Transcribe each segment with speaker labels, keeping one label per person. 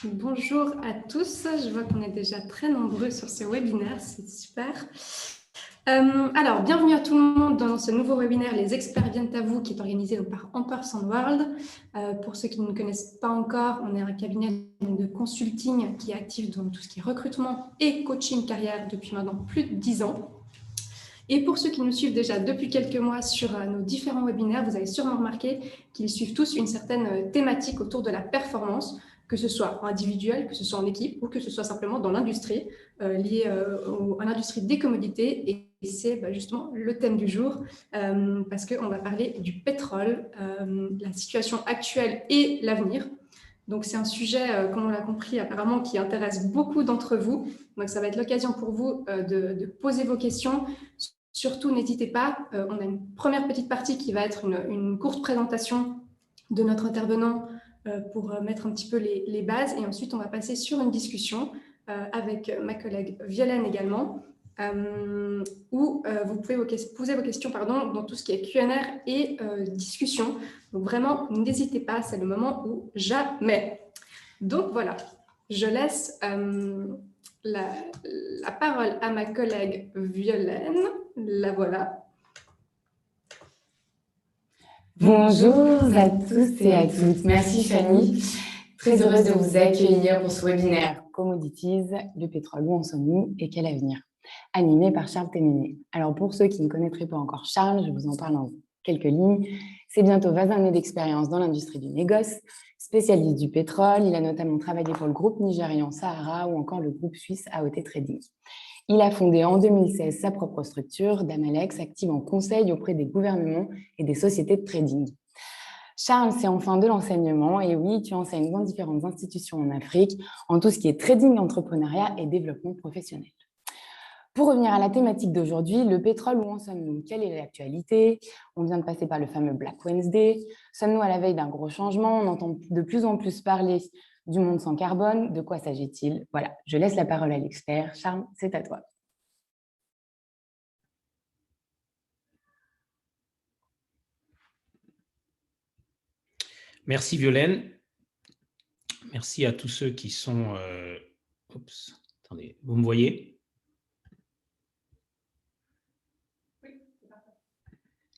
Speaker 1: Bonjour à tous, je vois qu'on est déjà très nombreux sur ce webinaire, c'est super. Alors, bienvenue à tout le monde dans ce nouveau webinaire « Les experts viennent à vous » qui est organisé par Ampersand World. Pour ceux qui ne connaissent pas encore, on est un cabinet de consulting qui est actif dans tout ce qui est recrutement et coaching carrière depuis maintenant plus de 10 ans. Et pour ceux qui nous suivent déjà depuis quelques mois sur nos différents webinaires, vous avez sûrement remarqué qu'ils suivent tous une certaine thématique autour de la performance, que ce soit en individuel, que ce soit en équipe ou que ce soit simplement dans l'industrie, liée à l'industrie des commodités. Et c'est justement le thème du jour, parce qu'on va parler du pétrole, la situation actuelle et l'avenir. Donc, c'est un sujet, comme on l'a compris, apparemment, qui intéresse beaucoup d'entre vous. Donc, ça va être l'occasion pour vous de poser vos questions. Surtout, n'hésitez pas, on a une première petite partie qui va être une courte présentation de notre intervenant pour mettre un petit peu les bases. Et ensuite, on va passer sur une discussion avec ma collègue Violaine également, où vous pouvez poser vos questions dans tout ce qui est Q&A et discussion. Donc vraiment, n'hésitez pas, c'est le moment où jamais. Donc voilà, je laisse la parole à ma collègue Violaine. La voilà.
Speaker 2: Bonjour à tous et à toutes. Merci Fanny. Très heureuse de vous accueillir pour ce webinaire Commodities, le pétrole, où en sommes-nous et quel avenir? Animé par Charles Téminé. Alors pour ceux qui ne connaîtraient pas encore Charles, je vous en parle en quelques lignes. C'est bientôt 20 années d'expérience dans l'industrie du négoce, spécialiste du pétrole. Il a notamment travaillé pour le groupe nigérian Sahara ou encore le groupe suisse AOT Trading. Il a fondé en 2016 sa propre structure, Damalex, active en conseil auprès des gouvernements et des sociétés de trading. Charles, c'est enfin de l'enseignement. Et oui, tu enseignes dans différentes institutions en Afrique, en tout ce qui est trading, entrepreneuriat et développement professionnel. Pour revenir à la thématique d'aujourd'hui, le pétrole, où en sommes-nous? Quelle est l'actualité? On vient de passer par le fameux Black Wednesday. Sommes-nous à la veille d'un gros changement? On entend de plus en plus parler du monde sans carbone. De quoi s'agit-il? Voilà, je laisse la parole à l'expert. Charles, c'est à toi.
Speaker 3: Merci Violaine. Merci à tous ceux qui sont... attendez, vous me voyez?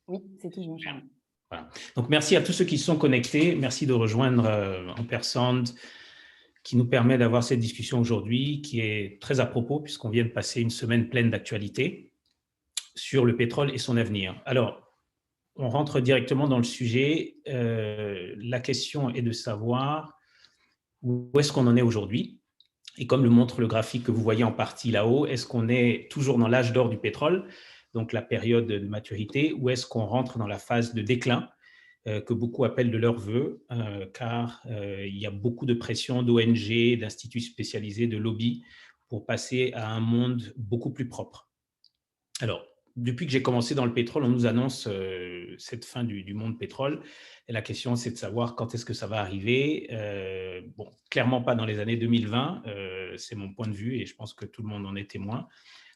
Speaker 2: Oui, c'est tout bon, Charles.
Speaker 3: Voilà. Donc, merci à tous ceux qui sont connectés. Merci de rejoindre Ampersand, qui nous permet d'avoir cette discussion aujourd'hui, qui est très à propos, puisqu'on vient de passer une semaine pleine d'actualité sur le pétrole et son avenir. Alors, on rentre directement dans le sujet. La question est de savoir où est-ce qu'on en est aujourd'hui. Et comme le montre le graphique que vous voyez en partie là-haut, est-ce qu'on est toujours dans l'âge d'or du pétrole, donc la période de maturité, ou est-ce qu'on rentre dans la phase de déclin que beaucoup appellent de leur vœu, car il y a beaucoup de pression d'ONG, d'instituts spécialisés, de lobbies, pour passer à un monde beaucoup plus propre. Alors, depuis que j'ai commencé dans le pétrole, on nous annonce cette fin du monde pétrole. Et la question, c'est de savoir quand est-ce que ça va arriver. Bon, clairement pas dans les années 2020, c'est mon point de vue et je pense que tout le monde en est témoin.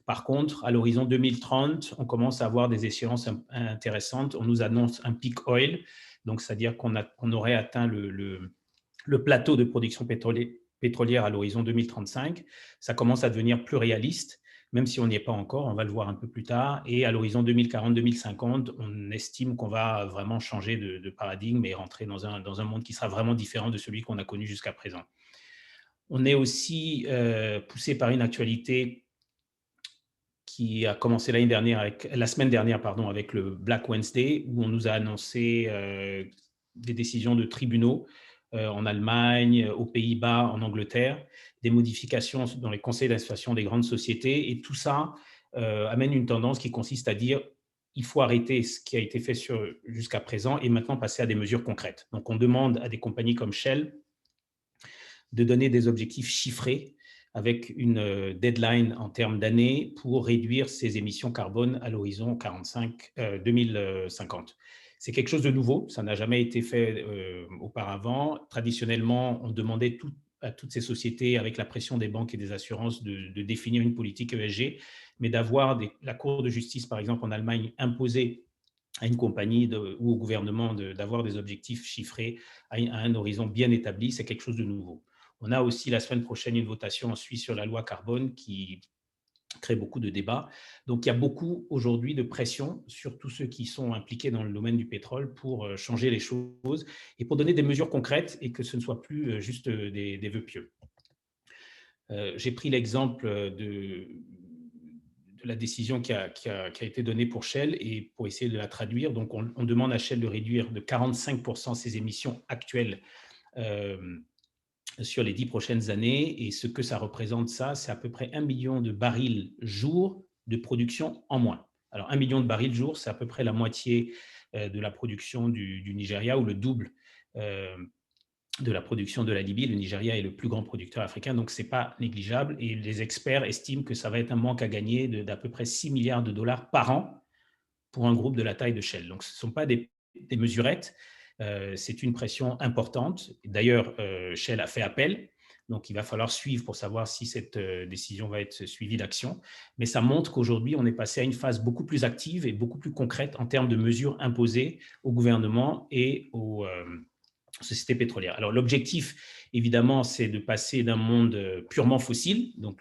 Speaker 3: Par contre, à l'horizon 2030, on commence à avoir des échéances intéressantes. On nous annonce un peak oil, donc c'est-à-dire qu'on aurait atteint le plateau de production pétrolière à l'horizon 2035. Ça commence à devenir plus réaliste, même si on n'y est pas encore, on va le voir un peu plus tard. Et à l'horizon 2040-2050, on estime qu'on va vraiment changer de paradigme et rentrer dans un monde qui sera vraiment différent de celui qu'on a connu jusqu'à présent. On est aussi poussé par une actualité qui a commencé la semaine dernière avec le Black Wednesday, où on nous a annoncé des décisions de tribunaux en Allemagne, aux Pays-Bas, en Angleterre, des modifications dans les conseils d'administration des grandes sociétés. Et tout ça amène une tendance qui consiste à dire il faut arrêter ce qui a été fait jusqu'à présent et maintenant passer à des mesures concrètes. Donc, on demande à des compagnies comme Shell de donner des objectifs chiffrés avec une deadline en termes d'années pour réduire ses émissions carbone à l'horizon 2050. C'est quelque chose de nouveau, ça n'a jamais été fait auparavant. Traditionnellement, on demandait à toutes ces sociétés, avec la pression des banques et des assurances, de définir une politique ESG, mais d'avoir la Cour de justice, par exemple en Allemagne, imposer à une compagnie ou au gouvernement d'avoir des objectifs chiffrés à un horizon bien établi, c'est quelque chose de nouveau. On a aussi la semaine prochaine une votation en Suisse sur la loi carbone qui crée beaucoup de débats. Donc, il y a beaucoup aujourd'hui de pression sur tous ceux qui sont impliqués dans le domaine du pétrole pour changer les choses et pour donner des mesures concrètes et que ce ne soit plus juste des vœux pieux. J'ai pris l'exemple de la décision qui a été donnée pour Shell et pour essayer de la traduire. Donc, on demande à Shell de réduire de 45% ses émissions actuelles sur les 10 prochaines années. Et ce que ça représente, c'est à peu près 1 million de barils jour de production en moins. Alors, 1 million de barils jour, c'est à peu près la moitié de la production du Nigeria ou le double de la production de la Libye. Le Nigeria est le plus grand producteur africain, donc ce n'est pas négligeable. Et les experts estiment que ça va être un manque à gagner d'à peu près 6 milliards de dollars par an pour un groupe de la taille de Shell. Donc, ce ne sont pas des mesurettes, c'est une pression importante. D'ailleurs, Shell a fait appel, donc il va falloir suivre pour savoir si cette décision va être suivie d'action. Mais ça montre qu'aujourd'hui, on est passé à une phase beaucoup plus active et beaucoup plus concrète en termes de mesures imposées au gouvernement et aux sociétés pétrolières. Alors, l'objectif, évidemment, c'est de passer d'un monde purement fossile, donc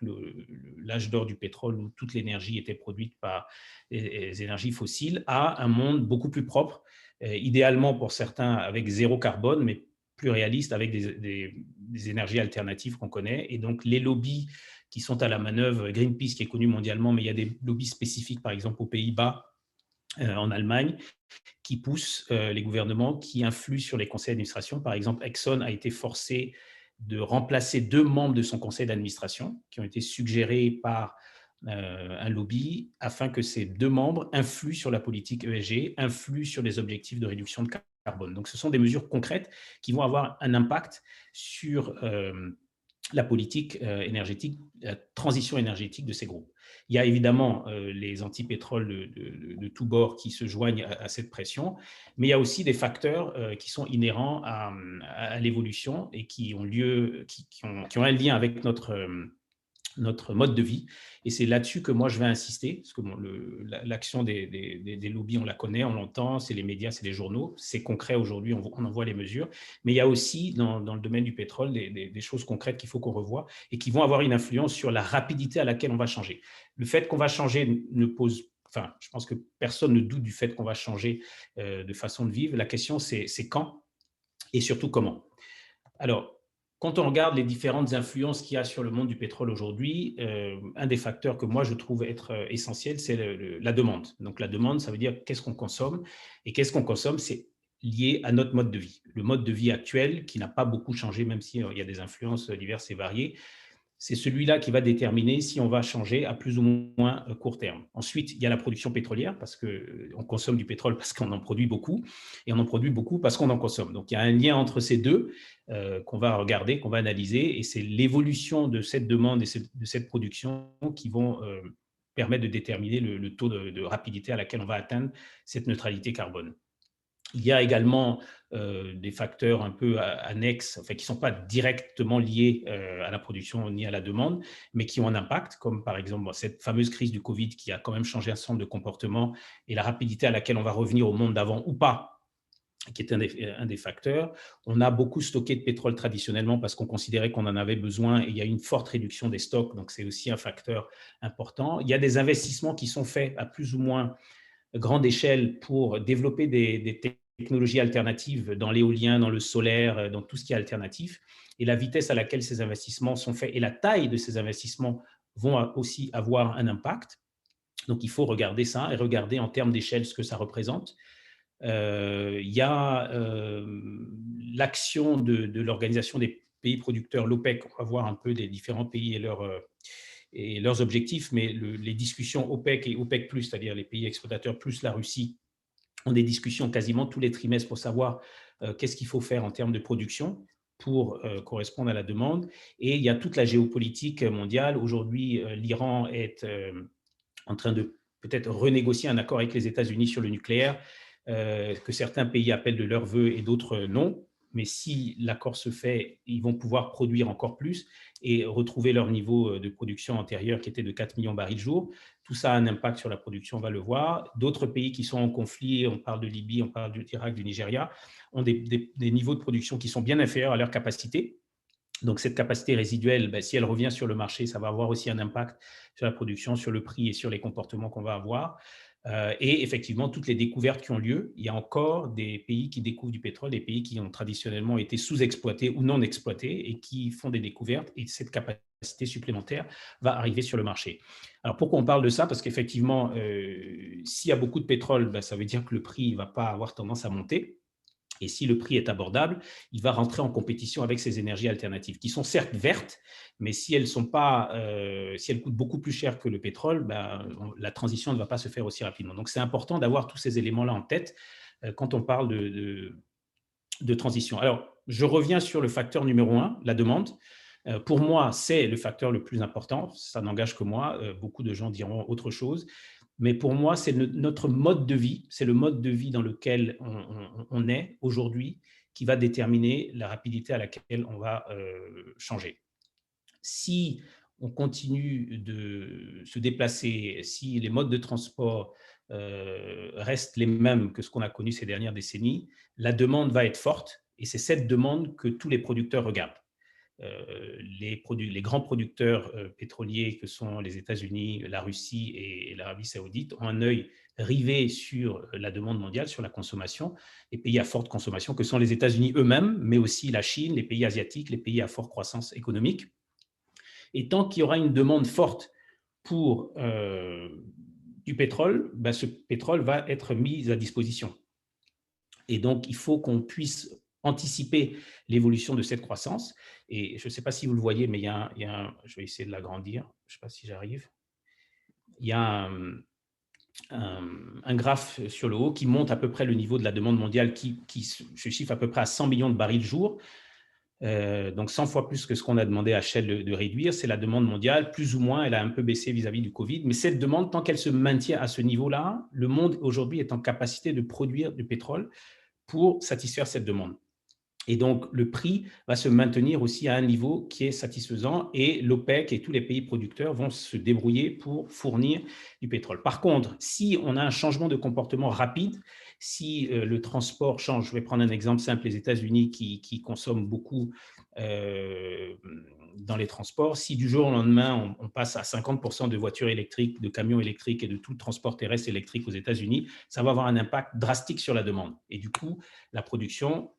Speaker 3: l'âge d'or du pétrole où toute l'énergie était produite par les énergies fossiles, à un monde beaucoup plus propre, idéalement pour certains avec zéro carbone, mais plus réaliste avec des énergies alternatives qu'on connaît. Et donc, les lobbies qui sont à la manœuvre, Greenpeace qui est connu mondialement, mais il y a des lobbies spécifiques, par exemple aux Pays-Bas, en Allemagne, qui poussent les gouvernements, qui influent sur les conseils d'administration. Par exemple, Exxon a été forcé de remplacer 2 membres de son conseil d'administration qui ont été suggérés par un lobby afin que ces 2 membres influent sur la politique ESG, influent sur les objectifs de réduction de carbone. Donc, ce sont des mesures concrètes qui vont avoir un impact sur la politique énergétique, la transition énergétique de ces groupes. Il y a évidemment les anti-pétrole de tous bords qui se joignent à cette pression, mais il y a aussi des facteurs qui sont inhérents à l'évolution et qui ont un lien avec notre mode de vie. Et c'est là-dessus que moi, je vais insister, parce que l'action des lobbies, on la connaît, on l'entend, c'est les médias, c'est les journaux, c'est concret aujourd'hui, on en voit les mesures. Mais il y a aussi, dans le domaine du pétrole, des choses concrètes qu'il faut qu'on revoie et qui vont avoir une influence sur la rapidité à laquelle on va changer. Le fait qu'on va changer ne pose... Enfin, je pense que personne ne doute du fait qu'on va changer de façon de vivre. La question, c'est quand et surtout comment. Alors, quand on regarde les différentes influences qu'il y a sur le monde du pétrole aujourd'hui, un des facteurs que moi je trouve être essentiel, c'est la demande. Donc la demande, ça veut dire qu'est-ce qu'on consomme. Et qu'est-ce qu'on consomme, c'est lié à notre mode de vie. Le mode de vie actuel, qui n'a pas beaucoup changé, même s'il y a des influences diverses et variées, c'est celui-là qui va déterminer si on va changer à plus ou moins court terme. Ensuite, il y a la production pétrolière, parce qu'on consomme du pétrole parce qu'on en produit beaucoup, et on en produit beaucoup parce qu'on en consomme. Donc, il y a un lien entre ces deux qu'on va regarder, qu'on va analyser, et c'est l'évolution de cette demande et de cette production qui vont permettre de déterminer le taux de rapidité à laquelle on va atteindre cette neutralité carbone. Il y a également des facteurs un peu annexes, enfin, qui ne sont pas directement liés à la production ni à la demande, mais qui ont un impact, comme par exemple cette fameuse crise du Covid qui a quand même changé un certain nombre de comportements et la rapidité à laquelle on va revenir au monde d'avant ou pas, qui est un des facteurs. On a beaucoup stocké de pétrole traditionnellement parce qu'on considérait qu'on en avait besoin et il y a une forte réduction des stocks, donc c'est aussi un facteur important. Il y a des investissements qui sont faits à plus ou moins grande échelle pour développer des technologies alternatives dans l'éolien, dans le solaire, dans tout ce qui est alternatif. Et la vitesse à laquelle ces investissements sont faits et la taille de ces investissements vont aussi avoir un impact. Donc, il faut regarder ça et regarder en termes d'échelle ce que ça représente. Il y a l'action de l'Organisation des pays producteurs, l'OPEC. On va voir un peu des différents pays et leurs objectifs, mais les discussions OPEC et OPEC+, c'est-à-dire les pays exportateurs plus la Russie, ont des discussions quasiment tous les trimestres pour savoir qu'est-ce qu'il faut faire en termes de production pour correspondre à la demande. Et il y a toute la géopolitique mondiale. Aujourd'hui, l'Iran est en train de peut-être renégocier un accord avec les États-Unis sur le nucléaire, que certains pays appellent de leur vœu et d'autres non. Mais si l'accord se fait, ils vont pouvoir produire encore plus et retrouver leur niveau de production antérieur qui était de 4 millions de barils jour. Tout ça a un impact sur la production, on va le voir. D'autres pays qui sont en conflit, on parle de Libye, on parle d'Irak, du Nigeria, ont des niveaux de production qui sont bien inférieurs à leur capacité. Donc, cette capacité résiduelle, ben, si elle revient sur le marché, ça va avoir aussi un impact sur la production, sur le prix et sur les comportements qu'on va avoir. Et effectivement, toutes les découvertes qui ont lieu, il y a encore des pays qui découvrent du pétrole, des pays qui ont traditionnellement été sous-exploités ou non exploités et qui font des découvertes, et cette capacité supplémentaire va arriver sur le marché. Alors, pourquoi on parle de ça? Parce qu'effectivement, s'il y a beaucoup de pétrole, ben, ça veut dire que le prix ne va pas avoir tendance à monter. Et si le prix est abordable, il va rentrer en compétition avec ces énergies alternatives, qui sont certes vertes, mais si elles coûtent beaucoup plus cher que le pétrole, ben, la transition ne va pas se faire aussi rapidement. Donc, c'est important d'avoir tous ces éléments-là en tête quand on parle de transition. Alors, je reviens sur le facteur numéro 1, la demande. Pour moi, c'est le facteur le plus important. Ça n'engage que moi. Beaucoup de gens diront autre chose. Mais pour moi, c'est notre mode de vie, c'est le mode de vie dans lequel on est aujourd'hui qui va déterminer la rapidité à laquelle on va changer. Si on continue de se déplacer, si les modes de transport restent les mêmes que ce qu'on a connu ces dernières décennies, la demande va être forte et c'est cette demande que tous les producteurs regardent. Les grands producteurs pétroliers que sont les États-Unis, la Russie et l'Arabie saoudite ont un œil rivé sur la demande mondiale, sur la consommation, les pays à forte consommation que sont les États-Unis eux-mêmes, mais aussi la Chine, les pays asiatiques, les pays à forte croissance économique. Et tant qu'il y aura une demande forte pour du pétrole, ben ce pétrole va être mis à disposition. Et donc, il faut qu'on puisse anticiper l'évolution de cette croissance. Et je ne sais pas si vous le voyez, mais je vais essayer de l'agrandir. Je ne sais pas si j'arrive. Il y a un graphe sur le haut qui montre à peu près le niveau de la demande mondiale qui se chiffre à peu près à 100 millions de barils jour. Donc 100 fois plus que ce qu'on a demandé à Shell de réduire. C'est la demande mondiale, plus ou moins, elle a un peu baissé vis-à-vis du Covid. Mais cette demande, tant qu'elle se maintient à ce niveau-là, le monde aujourd'hui est en capacité de produire du pétrole pour satisfaire cette demande. Et donc, le prix va se maintenir aussi à un niveau qui est satisfaisant et l'OPEC et tous les pays producteurs vont se débrouiller pour fournir du pétrole. Par contre, si on a un changement de comportement rapide, si le transport change, je vais prendre un exemple simple, les États-Unis qui consomment beaucoup dans les transports, si du jour au lendemain, on passe à 50% de voitures électriques, de camions électriques et de tout le transport terrestre électrique aux États-Unis, ça va avoir un impact drastique sur la demande. Et du coup, la production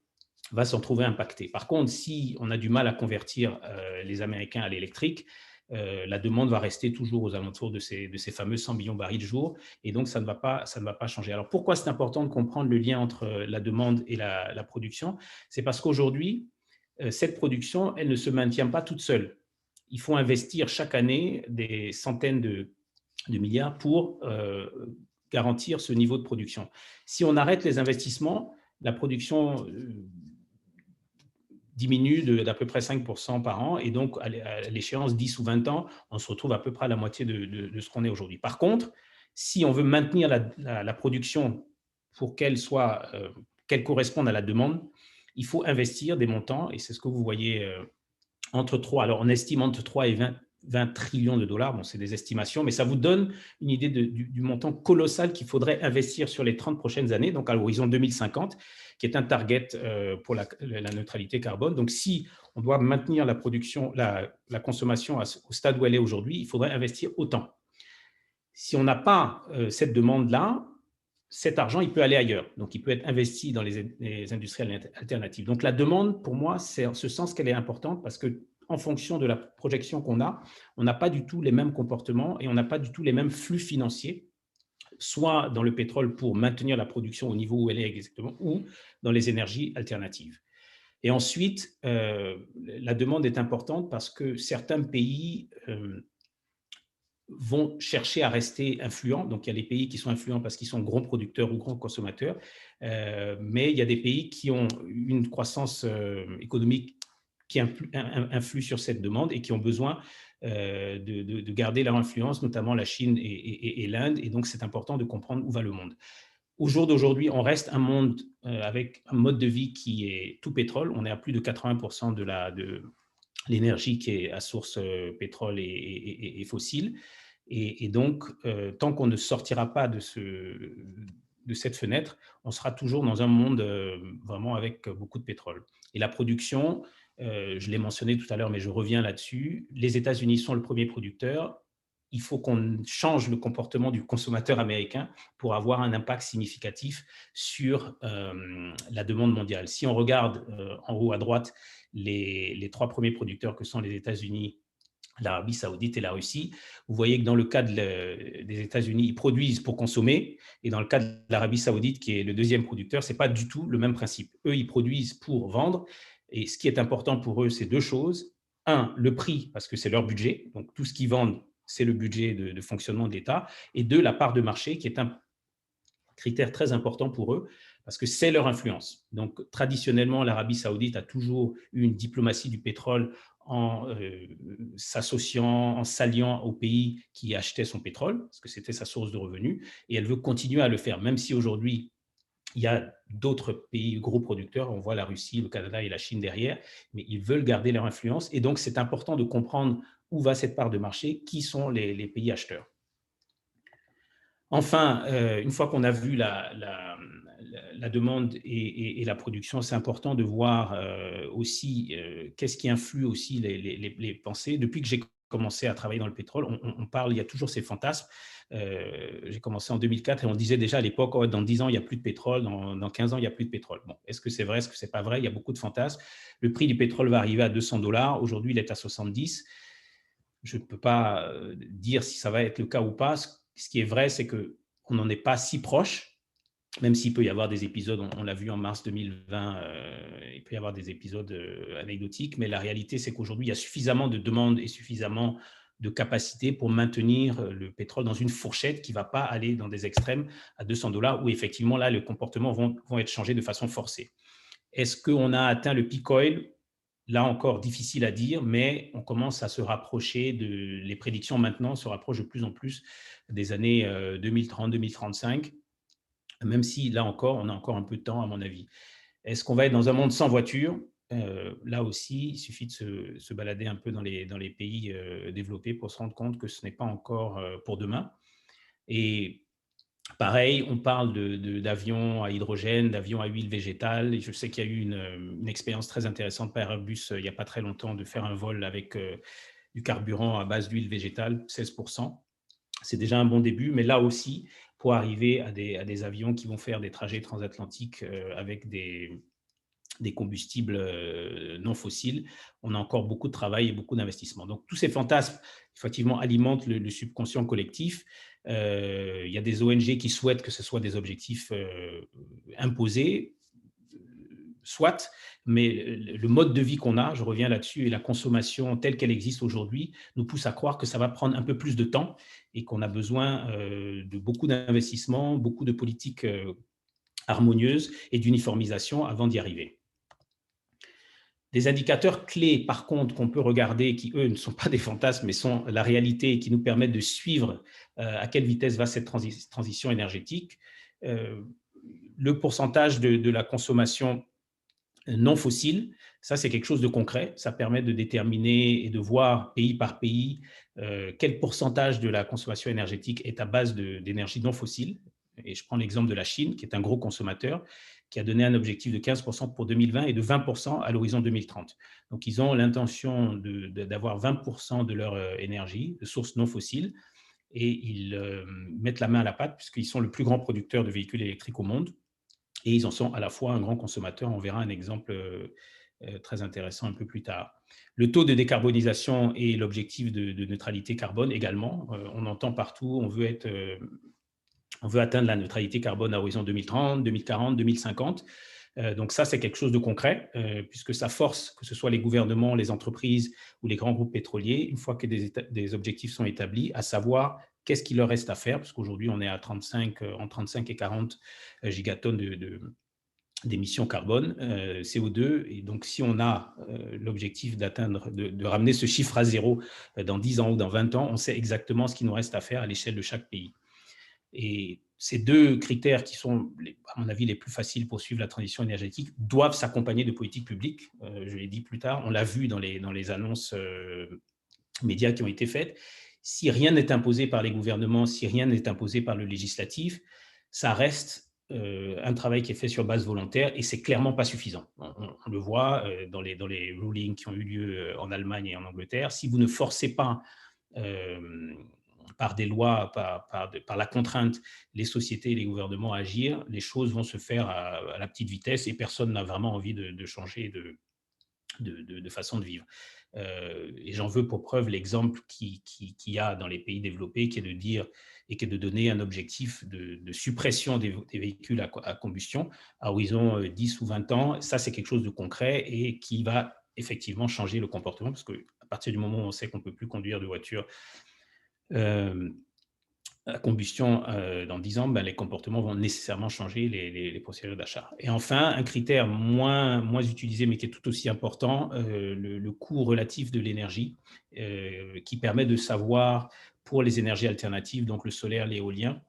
Speaker 3: va s'en trouver impacté. Par contre, si on a du mal à convertir les Américains à l'électrique, la demande va rester toujours aux alentours de ces fameux 100 millions de barils de jour, et donc ça ne va pas changer. Alors pourquoi c'est important de comprendre le lien entre la demande et la production? C'est parce qu'aujourd'hui, cette production, elle ne se maintient pas toute seule. Il faut investir chaque année des centaines de milliards pour garantir ce niveau de production. Si on arrête les investissements, la production diminue d'à peu près 5% par an, et donc à l'échéance 10 ou 20 ans, on se retrouve à peu près à la moitié de ce qu'on est aujourd'hui. Par contre, si on veut maintenir la production pour qu'elle corresponde à la demande, il faut investir des montants, et c'est ce que vous voyez entre 3, alors on estime entre 3 et 20 trillions de dollars, bon, c'est des estimations, mais ça vous donne une idée du montant colossal qu'il faudrait investir sur les 30 prochaines années, donc à l'horizon 2050, qui est un target pour la neutralité carbone. Donc, si on doit maintenir la production, la consommation au stade où elle est aujourd'hui, il faudrait investir autant. Si on n'a pas cette demande-là, cet argent, il peut aller ailleurs. Donc, il peut être investi dans les industries alternatives. Donc, la demande, pour moi, c'est en ce sens qu'elle est importante parce que en fonction de la projection qu'on a, on n'a pas du tout les mêmes comportements et on n'a pas du tout les mêmes flux financiers, soit dans le pétrole pour maintenir la production au niveau où elle est exactement, ou dans les énergies alternatives. Et ensuite, la demande est importante parce que certains pays vont chercher à rester influents. Donc, il y a des pays qui sont influents parce qu'ils sont gros producteurs ou gros consommateurs, mais il y a des pays qui ont une croissance économique qui influe sur cette demande et qui ont besoin de garder leur influence, notamment la Chine et l'Inde. Et donc, c'est important de comprendre où va le monde. Au jour d'aujourd'hui, on reste un monde avec un mode de vie qui est tout pétrole. On est à plus de 80% de l'énergie qui est à source pétrole et fossile. Et donc, tant qu'on ne sortira pas de cette fenêtre, on sera toujours dans un monde vraiment avec beaucoup de pétrole. Et la production, Je l'ai mentionné tout à l'heure, mais je reviens là-dessus. Les États-Unis sont le premier producteur. Il faut qu'on change le comportement du consommateur américain pour avoir un impact significatif sur la demande mondiale. Si on regarde en haut à droite les trois premiers producteurs que sont les États-Unis, l'Arabie Saoudite et la Russie, vous voyez que dans le cas des États-Unis, ils produisent pour consommer, et dans le cas de l'Arabie Saoudite, qui est le deuxième producteur, ce n'est pas du tout le même principe. Eux, ils produisent pour vendre, et ce qui est important pour eux, c'est deux choses. Un, le prix, parce que c'est leur budget, donc tout ce qu'ils vendent, c'est le budget de fonctionnement de l'État, et deux, la part de marché, qui est un critère très important pour eux, parce que c'est leur influence. Donc, traditionnellement, l'Arabie Saoudite a toujours eu une diplomatie du pétrole en s'associant, en s'alliant aux pays qui achetaient son pétrole, parce que c'était sa source de revenus, et elle veut continuer à le faire, même si aujourd'hui, il y a d'autres pays gros producteurs, on voit la Russie, le Canada et la Chine derrière, mais ils veulent garder leur influence, et donc c'est important de comprendre où va cette part de marché, qui sont les pays acheteurs. Enfin, une fois qu'on a vu la demande et la production, c'est important de voir aussi qu'est-ce qui influe aussi les pensées. Depuis que j'ai commencé à travailler dans le pétrole, on parle, il y a toujours ces fantasmes. J'ai commencé en 2004 et on disait déjà à l'époque, oh, dans 10 ans, il n'y a plus de pétrole, dans 15 ans, il n'y a plus de pétrole. Bon, est-ce que c'est vrai, est-ce que ce n'est pas vrai? Il y a beaucoup de fantasmes. Le prix du pétrole va arriver à $200. Aujourd'hui, il est à 70. Je ne peux pas dire si ça va être le cas ou pas. Ce qui est vrai, c'est qu'on n'en est pas si proche, même s'il peut y avoir des épisodes, on l'a vu en mars 2020, il peut y avoir des épisodes anecdotiques, mais la réalité, c'est qu'aujourd'hui, il y a suffisamment de demandes et suffisamment de capacité pour maintenir le pétrole dans une fourchette qui ne va pas aller dans des extrêmes à $200, où effectivement, là, les comportements vont être changés de façon forcée. Est-ce qu'on a atteint le peak oil? Là encore, difficile à dire, mais on commence à se rapprocher les prédictions maintenant se rapprochent de plus en plus des années 2030-2035, même si là encore, on a encore un peu de temps à mon avis. Est-ce qu'on va être dans un monde sans voiture? Là aussi, il suffit de se balader un peu dans les pays développés pour se rendre compte que ce n'est pas encore pour demain. Et pareil, on parle d'avions à hydrogène, d'avions à huile végétale. Et je sais qu'il y a eu une expérience très intéressante par Airbus il n'y a pas très longtemps de faire un vol avec du carburant à base d'huile végétale, 16%. C'est déjà un bon début, mais là aussi, pour arriver à des avions qui vont faire des trajets transatlantiques avec des combustibles non fossiles, on a encore beaucoup de travail et beaucoup d'investissements. Donc, tous ces fantasmes, effectivement, alimentent le subconscient collectif. Il y a des ONG qui souhaitent que ce soit des objectifs imposés, soit, mais le mode de vie qu'on a, je reviens là-dessus, et la consommation telle qu'elle existe aujourd'hui nous pousse à croire que ça va prendre un peu plus de temps et qu'on a besoin de beaucoup d'investissements, beaucoup de politiques harmonieuses et d'uniformisation avant d'y arriver. Des indicateurs clés, par contre, qu'on peut regarder, qui, eux, ne sont pas des fantasmes, mais sont la réalité et qui nous permettent de suivre à quelle vitesse va cette transition énergétique. Le pourcentage de la consommation non fossile, ça, c'est quelque chose de concret. Ça permet de déterminer et de voir pays par pays quel pourcentage de la consommation énergétique est à base d'énergie non fossile. Et je prends l'exemple de la Chine, qui est un gros consommateur, qui a donné un objectif de 15% pour 2020 et de 20% à l'horizon 2030. Donc, ils ont l'intention d'avoir 20% de leur énergie de sources non fossiles et ils mettent la main à la pâte puisqu'ils sont le plus grand producteur de véhicules électriques au monde et ils en sont à la fois un grand consommateur. On verra un exemple très intéressant un peu plus tard. Le taux de décarbonisation et l'objectif de neutralité carbone également. On entend partout, on veut atteindre la neutralité carbone à horizon 2030, 2040, 2050. Donc ça, c'est quelque chose de concret, puisque ça force, que ce soit les gouvernements, les entreprises ou les grands groupes pétroliers, une fois que des objectifs sont établis, à savoir qu'est-ce qu'il leur reste à faire, parce qu'aujourd'hui, on est à entre 35 et 40 gigatonnes d'émissions carbone, CO2. Et donc, si on a l'objectif de ramener ce chiffre à zéro dans 10 ans ou dans 20 ans, on sait exactement ce qu'il nous reste à faire à l'échelle de chaque pays. Et ces deux critères qui sont, à mon avis, les plus faciles pour suivre la transition énergétique doivent s'accompagner de politiques publiques. Je l'ai dit plus tard, on l'a vu dans les annonces médias qui ont été faites. Si rien n'est imposé par les gouvernements, si rien n'est imposé par le législatif, ça reste un travail qui est fait sur base volontaire et c'est clairement pas suffisant. On le voit dans les rulings qui ont eu lieu en Allemagne et en Angleterre. Si vous ne forcez pas par des lois, par la contrainte, les sociétés et les gouvernements à agir, les choses vont se faire à la petite vitesse et personne n'a vraiment envie de changer de façon de vivre. Et j'en veux pour preuve l'exemple qu'il y a dans les pays développés, qui est de dire et qui est de donner un objectif de suppression des véhicules à combustion à horizon 10 ou 20 ans. Ça, c'est quelque chose de concret et qui va effectivement changer le comportement, parce qu'à partir du moment où on sait qu'on ne peut plus conduire de voiture à combustion dans 10 ans, les comportements vont nécessairement changer, les procédures d'achat. Et enfin, un critère moins utilisé, mais qui est tout aussi important, le coût relatif de l'énergie, qui permet de savoir pour les énergies alternatives, donc le solaire, l'éolien,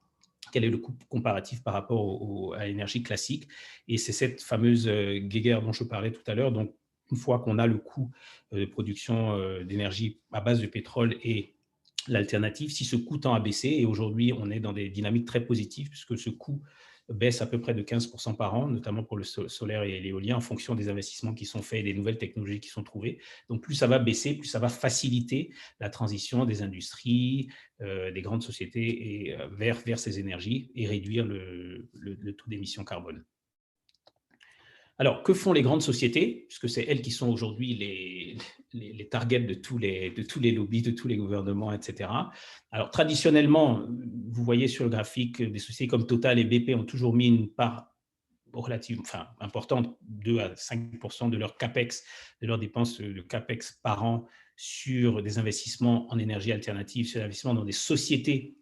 Speaker 3: quel est le coût comparatif par rapport à l'énergie classique. Et c'est cette fameuse guéguerre dont je parlais tout à l'heure. Donc, une fois qu'on a le coût de production d'énergie à base de pétrole et l'alternative, si ce coût tend à baisser, et aujourd'hui on est dans des dynamiques très positives puisque ce coût baisse à peu près de 15% par an, notamment pour le solaire et l'éolien en fonction des investissements qui sont faits et des nouvelles technologies qui sont trouvées. Donc plus ça va baisser, plus ça va faciliter la transition des industries, des grandes sociétés et, vers ces énergies et réduire le taux d'émissions carbone. Alors, que font les grandes sociétés, puisque c'est elles qui sont aujourd'hui les targets de tous les lobbies, de tous les gouvernements, etc. Alors, traditionnellement, vous voyez sur le graphique, des sociétés comme Total et BP ont toujours mis une part relativement importante, 2 à 5% de leur CAPEX, de leurs dépenses de CAPEX par an sur des investissements en énergie alternative, sur des investissements dans des sociétés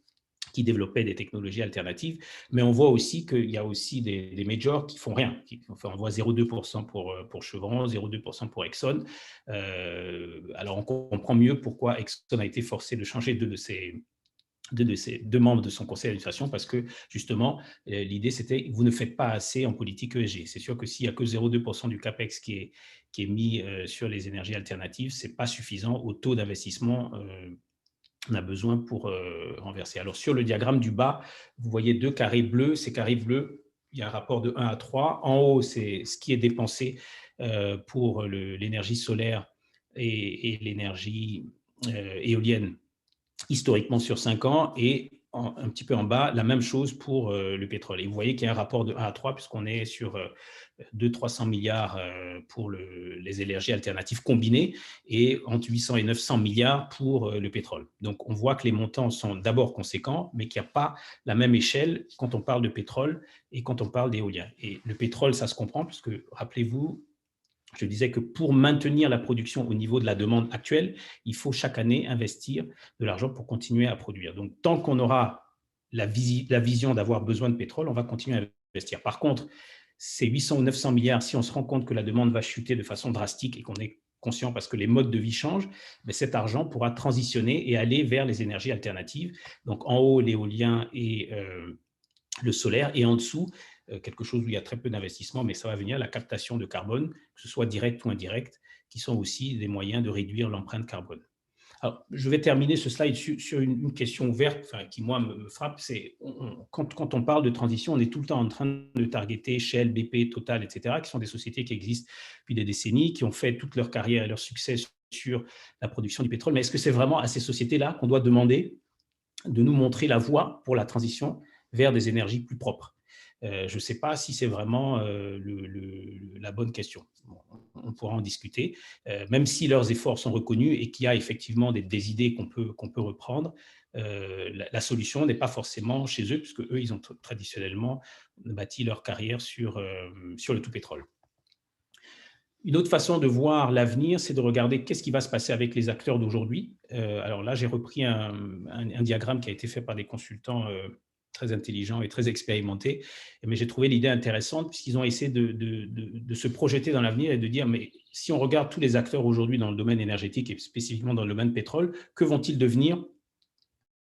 Speaker 3: qui développaient des technologies alternatives, mais on voit aussi qu'il y a aussi des majors qui font rien. On voit 0,2% pour Chevron, 0,2% pour Exxon. Alors on comprend mieux pourquoi Exxon a été forcé de changer deux de membres de son conseil d'administration, parce que justement, l'idée c'était vous ne faites pas assez en politique ESG. C'est sûr que s'il n'y a que 0,2% du CAPEX qui est mis sur les énergies alternatives, ce n'est pas suffisant au taux d'investissement on a besoin pour renverser. Alors, sur le diagramme du bas, vous voyez deux carrés bleus. Ces carrés bleus, il y a un rapport de 1 à 3. En haut, c'est ce qui est dépensé pour l'énergie solaire et l'énergie éolienne historiquement sur 5 ans, et un petit peu en bas, la même chose pour le pétrole. Et vous voyez qu'il y a un rapport de 1 à 3, puisqu'on est sur 200-300 milliards pour les énergies alternatives combinées, et entre 800 et 900 milliards pour le pétrole. Donc, on voit que les montants sont d'abord conséquents, mais qu'il n'y a pas la même échelle quand on parle de pétrole et quand on parle d'éolien. Et le pétrole, ça se comprend, puisque, rappelez-vous, je disais que pour maintenir la production au niveau de la demande actuelle, il faut chaque année investir de l'argent pour continuer à produire. Donc, tant qu'on aura la vision d'avoir besoin de pétrole, on va continuer à investir. Par contre, ces 800 ou 900 milliards, si on se rend compte que la demande va chuter de façon drastique et qu'on est conscient parce que les modes de vie changent, mais cet argent pourra transitionner et aller vers les énergies alternatives. Donc, en haut, l'éolien et le solaire, et en dessous, quelque chose où il y a très peu d'investissement, mais ça va venir, la captation de carbone, que ce soit direct ou indirect, qui sont aussi des moyens de réduire l'empreinte carbone. Alors, je vais terminer ce slide sur une question ouverte qui, moi, me frappe. C'est quand on parle de transition, on est tout le temps en train de targeter Shell, BP, Total, etc., qui sont des sociétés qui existent depuis des décennies, qui ont fait toute leur carrière et leur succès sur la production du pétrole. Mais est-ce que c'est vraiment à ces sociétés-là qu'on doit demander de nous montrer la voie pour la transition vers des énergies plus propres? Je ne sais pas si c'est vraiment la bonne question. Bon, on pourra en discuter, même si leurs efforts sont reconnus et qu'il y a effectivement des idées qu'on peut reprendre. La solution n'est pas forcément chez eux, puisque eux, ils ont traditionnellement bâti leur carrière sur le tout pétrole. Une autre façon de voir l'avenir, c'est de regarder qu'est-ce qui va se passer avec les acteurs d'aujourd'hui. Alors là, j'ai repris un diagramme qui a été fait par des consultants très intelligents et très expérimentés, mais j'ai trouvé l'idée intéressante puisqu'ils ont essayé de se projeter dans l'avenir et de dire, mais si on regarde tous les acteurs aujourd'hui dans le domaine énergétique et spécifiquement dans le domaine pétrole, que vont-ils devenir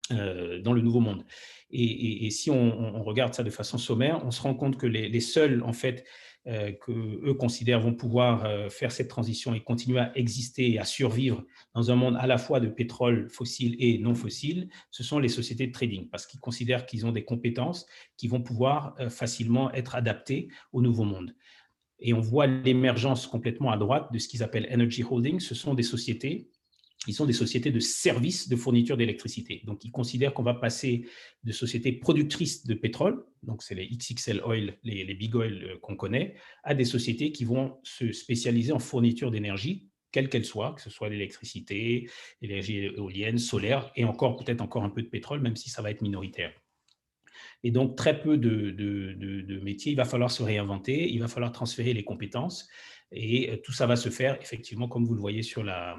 Speaker 3: dans le nouveau monde? Et si on regarde ça de façon sommaire, on se rend compte que les seuls, en fait, qu'eux considèrent vont pouvoir faire cette transition et continuer à exister et à survivre dans un monde à la fois de pétrole fossile et non fossile, ce sont les sociétés de trading, parce qu'ils considèrent qu'ils ont des compétences qui vont pouvoir facilement être adaptées au nouveau monde. Et on voit l'émergence complètement à droite de ce qu'ils appellent Energy Holdings. Ce sont des sociétés de services de fourniture d'électricité. Donc, ils considèrent qu'on va passer de sociétés productrices de pétrole, donc c'est les XXL Oil, les big oil qu'on connaît, à des sociétés qui vont se spécialiser en fourniture d'énergie, quelle qu'elle soit, que ce soit l'électricité, l'énergie éolienne, solaire, et peut-être encore un peu de pétrole, même si ça va être minoritaire. Et donc, très peu de métiers. Il va falloir se réinventer, il va falloir transférer les compétences. Et tout ça va se faire, effectivement, comme vous le voyez sur la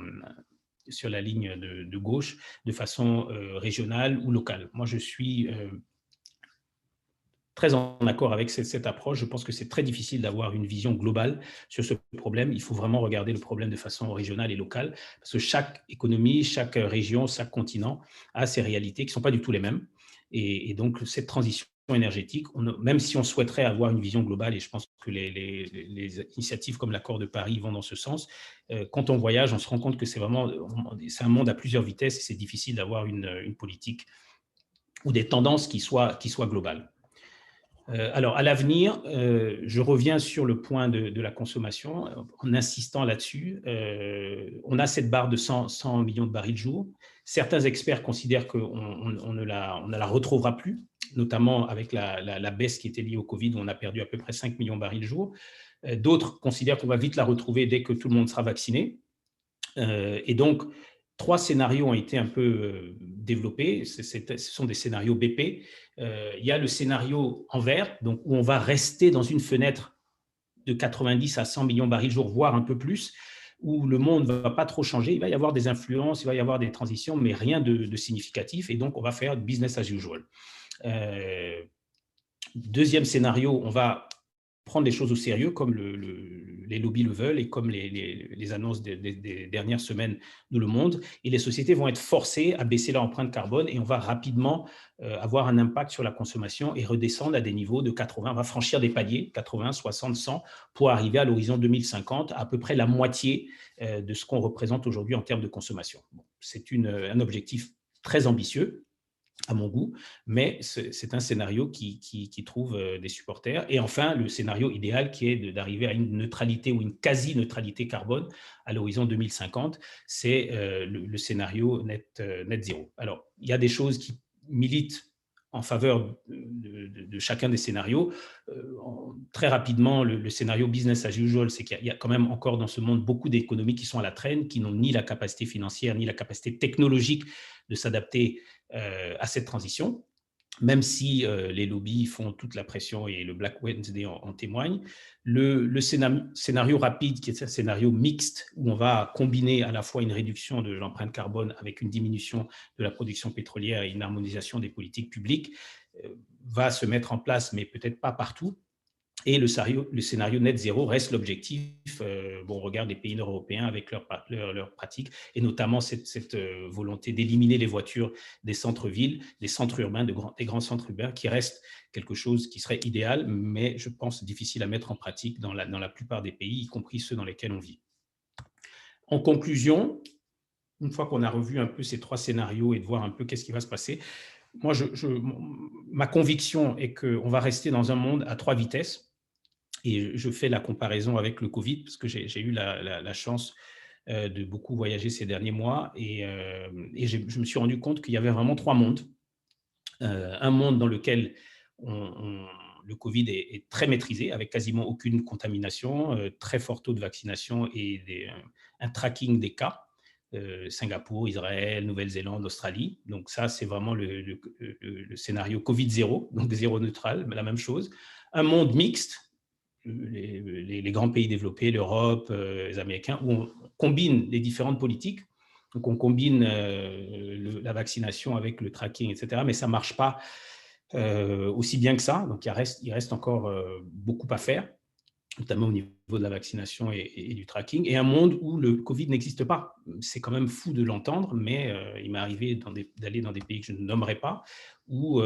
Speaker 3: ligne de gauche, de façon régionale ou locale. Moi, je suis très en accord avec cette approche. Je pense que c'est très difficile d'avoir une vision globale sur ce problème. Il faut vraiment regarder le problème de façon régionale et locale, parce que chaque économie, chaque région, chaque continent a ses réalités qui ne sont pas du tout les mêmes. Et donc, cette transition énergétique, même si on souhaiterait avoir une vision globale, et je pense que les initiatives comme l'accord de Paris vont dans ce sens, quand on voyage, on se rend compte que c'est un monde à plusieurs vitesses et c'est difficile d'avoir une politique ou des tendances qui soient globales. Alors, à l'avenir, je reviens sur le point de la consommation en insistant là-dessus. On a cette barre de 100 millions de barils jour. Certains experts considèrent qu'on ne la retrouvera plus, notamment avec la baisse qui était liée au Covid, où on a perdu à peu près 5 millions de barils jour. D'autres considèrent qu'on va vite la retrouver dès que tout le monde sera vacciné. Et donc, 3 scénarios ont été un peu développés. Ce sont des scénarios BP. Il y a le scénario en vert, donc où on va rester dans une fenêtre de 90 à 100 millions de barils jour, voire un peu plus, où le monde ne va pas trop changer. Il va y avoir des influences, il va y avoir des transitions, mais rien de significatif. Et donc, on va faire business as usual. Deuxième scénario, on va prendre les choses au sérieux, comme les lobbies le veulent et comme les annonces des dernières semaines nous le montrent. Et les sociétés vont être forcées à baisser leur empreinte carbone et on va rapidement avoir un impact sur la consommation et redescendre à des niveaux de 80. On va franchir des paliers, 80, 60, 100, pour arriver à l'horizon 2050 à peu près la moitié de ce qu'on représente aujourd'hui en termes de consommation. Bon, c'est un objectif très ambitieux, à mon goût, mais c'est un scénario qui trouve des supporters. Et enfin, le scénario idéal qui est d'arriver à une neutralité ou une quasi-neutralité carbone à l'horizon 2050, c'est le scénario net zéro. Alors, il y a des choses qui militent en faveur de chacun des scénarios. Très rapidement, le scénario business as usual, c'est qu'il y a quand même encore dans ce monde beaucoup d'économies qui sont à la traîne, qui n'ont ni la capacité financière, ni la capacité technologique de s'adapter à cette transition, même si les lobbies font toute la pression et le Black Wednesday en témoigne. Le scénario rapide, qui est un scénario mixte, où on va combiner à la fois une réduction de l'empreinte carbone avec une diminution de la production pétrolière et une harmonisation des politiques publiques, va se mettre en place, mais peut-être pas partout. Et le scénario net zéro reste l'objectif. On regarde les pays nord-européens avec leurs pratiques, et notamment cette volonté d'éliminer les voitures des centres-villes, des centres urbains, des grands centres urbains, qui reste quelque chose qui serait idéal, mais je pense difficile à mettre en pratique dans la plupart des pays, y compris ceux dans lesquels on vit. En conclusion, une fois qu'on a revu un peu ces 3 scénarios et de voir un peu qu'est-ce qui va se passer, moi, ma conviction est qu'on va rester dans un monde à 3 vitesses. Et je fais la comparaison avec le Covid, parce que j'ai eu la chance de beaucoup voyager ces derniers mois. Et je me suis rendu compte qu'il y avait vraiment 3 mondes. Un monde dans lequel le Covid est très maîtrisé, avec quasiment aucune contamination, très fort taux de vaccination et un tracking des cas. Singapour, Israël, Nouvelle-Zélande, Australie. Donc ça, c'est vraiment le scénario Covid zéro, donc zéro neutral, mais la même chose. Un monde mixte, les grands pays développés, l'Europe, les Américains, où on combine les différentes politiques. Donc, on combine la vaccination avec le tracking, etc. Mais ça ne marche pas aussi bien que ça. Donc, il reste encore beaucoup à faire, notamment au niveau de la vaccination et du tracking. Et un monde où le Covid n'existe pas. C'est quand même fou de l'entendre, mais il m'est arrivé d'aller dans des pays que je ne nommerai pas, où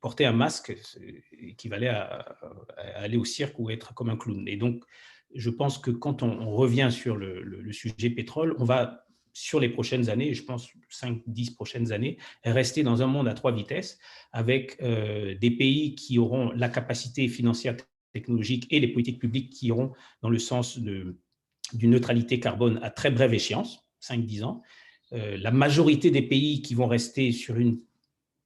Speaker 3: porter un masque équivalait à aller au cirque ou être comme un clown. Et donc, je pense que quand on revient sur le sujet pétrole, on va, sur les prochaines années, je pense 5-10 prochaines années, rester dans un monde à 3 vitesses, avec des pays qui auront la capacité financière, technologique et les politiques publiques qui iront dans le sens d'une neutralité carbone à très brève échéance, 5-10 ans. La majorité des pays qui vont rester sur une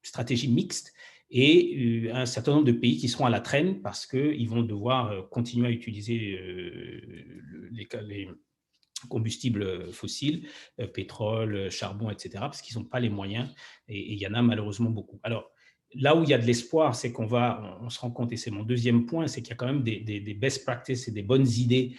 Speaker 3: stratégie mixte et un certain nombre de pays qui seront à la traîne parce qu'ils vont devoir continuer à utiliser les combustibles fossiles, pétrole, charbon, etc., parce qu'ils n'ont pas les moyens, et il y en a malheureusement beaucoup. Alors, là où il y a de l'espoir, c'est on se rend compte, et c'est mon deuxième point, c'est qu'il y a quand même des best practices et des bonnes idées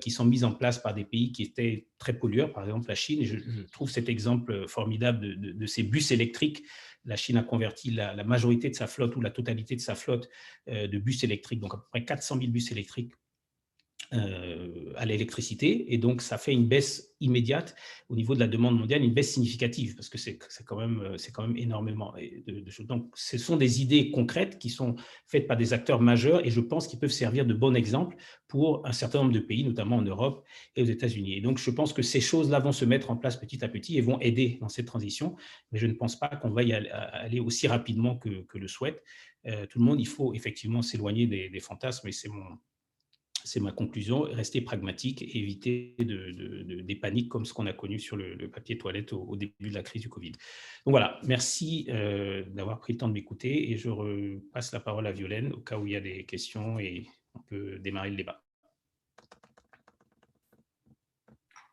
Speaker 3: qui sont mises en place par des pays qui étaient très pollueurs, par exemple la Chine. Et je trouve cet exemple formidable de ces bus électriques. La Chine a converti la majorité de sa flotte ou la totalité de sa flotte de bus électriques, donc à peu près 400 000 bus électriques à l'électricité, et donc ça fait une baisse immédiate au niveau de la demande mondiale, une baisse significative, parce que c'est quand même énormément de choses. Donc ce sont des idées concrètes qui sont faites par des acteurs majeurs, et je pense qu'ils peuvent servir de bon exemple pour un certain nombre de pays, notamment en Europe et aux États-Unis. Et donc je pense que ces choses-là vont se mettre en place petit à petit et vont aider dans cette transition, mais je ne pense pas qu'on va y aller aussi rapidement que le souhaite tout le monde. Il faut effectivement s'éloigner des fantasmes, et c'est ma conclusion, rester pragmatique et éviter des paniques comme ce qu'on a connu sur le papier toilette au début de la crise du Covid. Donc voilà, merci d'avoir pris le temps de m'écouter, et je repasse la parole à Violaine au cas où il y a des questions, et on peut démarrer le débat.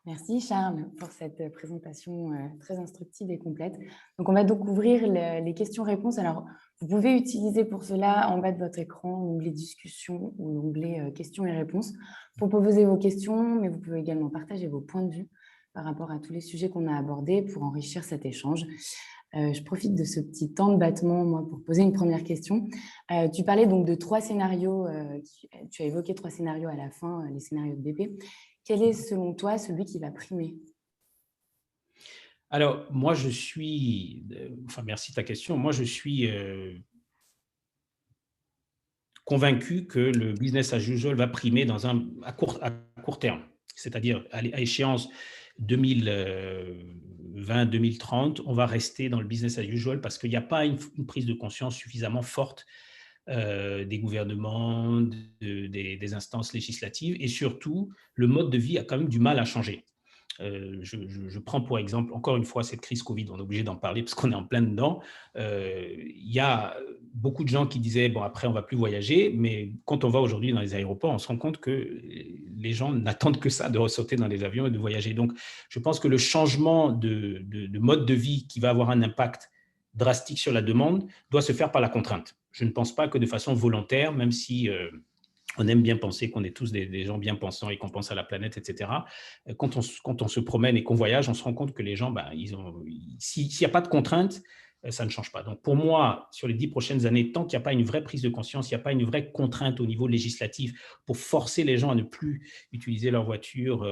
Speaker 2: Merci Charles pour cette présentation très instructive et complète. Donc on va donc ouvrir les questions-réponses. Alors vous pouvez utiliser pour cela en bas de votre écran l'onglet discussion ou l'onglet questions et réponses pour poser vos questions, mais vous pouvez également partager vos points de vue par rapport à tous les sujets qu'on a abordés pour enrichir cet échange. Je profite de ce petit temps de battement, moi, pour poser une première question. Tu parlais donc de 3 scénarios, tu as évoqué 3 scénarios à la fin, les scénarios de BP. Quel est, selon toi, celui qui va primer?
Speaker 3: Alors, moi, merci de ta question. Moi, je suis convaincu que le business as usual va primer à court terme, c'est-à-dire à échéance 2020-2030, on va rester dans le business as usual parce qu'il n'y a pas une prise de conscience suffisamment forte des gouvernements, des instances législatives, et surtout, le mode de vie a quand même du mal à changer. Je prends pour exemple, encore une fois, cette crise Covid, on est obligé d'en parler parce qu'on est en plein dedans. Il y a beaucoup de gens qui disaient, bon, après, on ne va plus voyager, mais quand on va aujourd'hui dans les aéroports, on se rend compte que les gens n'attendent que ça, de ressauter dans les avions et de voyager. Donc, je pense que le changement de mode de vie qui va avoir un impact drastique sur la demande doit se faire par la contrainte. Je ne pense pas que de façon volontaire, même si on aime bien penser qu'on est tous des gens bien pensants et qu'on pense à la planète, etc. Quand on se promène et qu'on voyage, on se rend compte que les gens, s'il n'y a pas de contrainte, ça ne change pas. Donc pour moi, sur les 10 prochaines années, tant qu'il n'y a pas une vraie prise de conscience, il n'y a pas une vraie contrainte au niveau législatif pour forcer les gens à ne plus utiliser leur voiture,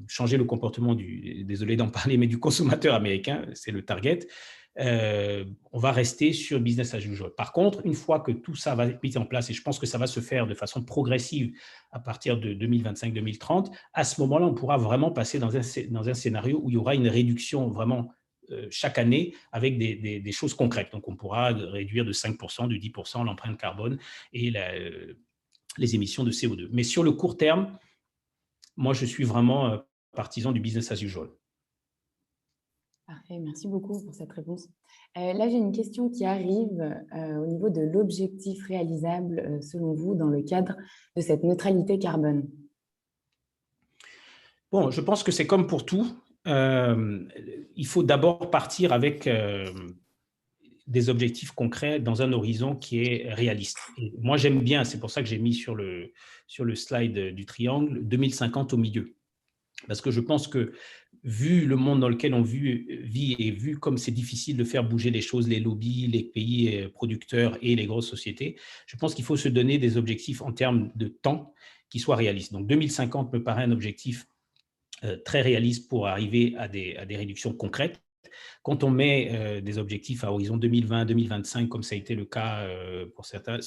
Speaker 3: changer le comportement désolé d'en parler, mais du consommateur américain, c'est le target, on va rester sur business as usual. Par contre, une fois que tout ça va être mis en place, et je pense que ça va se faire de façon progressive à partir de 2025-2030, à ce moment-là, on pourra vraiment passer dans un scénario où il y aura une réduction vraiment chaque année avec des choses concrètes. Donc, on pourra réduire de 5%, de 10% l'empreinte carbone et les émissions de CO2. Mais sur le court terme, moi, je suis vraiment partisan du business as usual.
Speaker 2: Parfait, merci beaucoup pour cette réponse. Là, j'ai une question qui arrive au niveau de l'objectif réalisable, selon vous, dans le cadre de cette neutralité carbone.
Speaker 3: Bon, je pense que c'est comme pour tout. Il faut d'abord partir avec des objectifs concrets dans un horizon qui est réaliste. Et moi, j'aime bien, c'est pour ça que j'ai mis sur le slide du triangle, 2050 au milieu. Parce que je pense que, vu le monde dans lequel on vit et vu comme c'est difficile de faire bouger les choses, les lobbies, les pays producteurs et les grosses sociétés, je pense qu'il faut se donner des objectifs en termes de temps qui soient réalistes. Donc 2050 me paraît un objectif très réaliste pour arriver à des réductions concrètes. quand on met des objectifs à horizon 2020, 2025, comme ça a été le cas pour certains,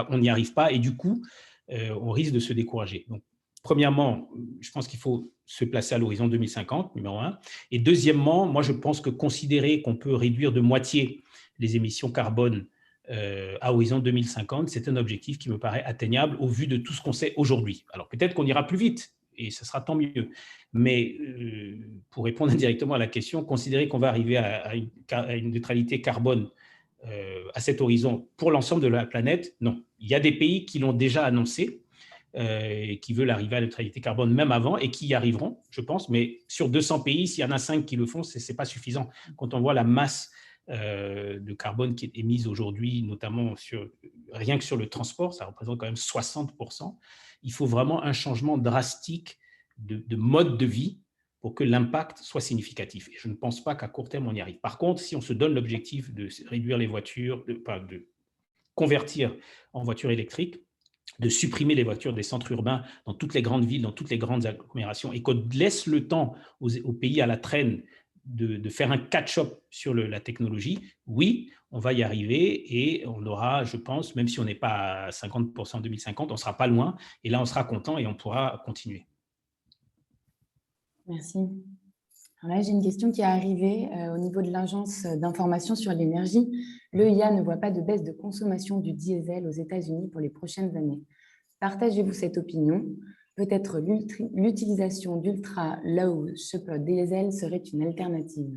Speaker 3: on n'y arrive pas et du coup, on risque de se décourager. Donc, premièrement, je pense qu'il faut se placer à l'horizon 2050, numéro un. Et deuxièmement, moi, je pense que considérer qu'on peut réduire de moitié les émissions carbone à horizon 2050, c'est un objectif qui me paraît atteignable au vu de tout ce qu'on sait aujourd'hui. Alors, peut-être qu'on ira plus vite et ce sera tant mieux. Mais pour répondre indirectement à la question, considérer qu'on va arriver à une neutralité carbone à cet horizon pour l'ensemble de la planète, non. Il y a des pays qui l'ont déjà annoncé et qui veulent arriver à la neutralité carbone même avant et qui y arriveront, je pense. Mais sur 200 pays, s'il y en a 5 qui le font, ce n'est pas suffisant. Quand on voit la masse de carbone qui est émise aujourd'hui, notamment rien que sur le transport, ça représente quand même 60%. Il faut vraiment un changement drastique de mode de vie pour que l'impact soit significatif. Et je ne pense pas qu'à court terme, on y arrive. Par contre, si on se donne l'objectif de réduire les voitures, de convertir en voitures électriques, de supprimer les voitures des centres urbains dans toutes les grandes villes, dans toutes les grandes agglomérations, et qu'on laisse le temps aux pays à la traîne de faire un catch-up sur la technologie, oui, on va y arriver et on aura, je pense, même si on n'est pas à 50% en 2050, on ne sera pas loin, et là, on sera content et on pourra continuer.
Speaker 2: Merci. Alors là, j'ai une question qui est arrivée au niveau de l'Agence d'information sur l'énergie. L'EIA ne voit pas de baisse de consommation du diesel aux États-Unis pour les prochaines années. Partagez-vous cette opinion? Peut-être l'utilisation d'ultra low super diesel serait une alternative.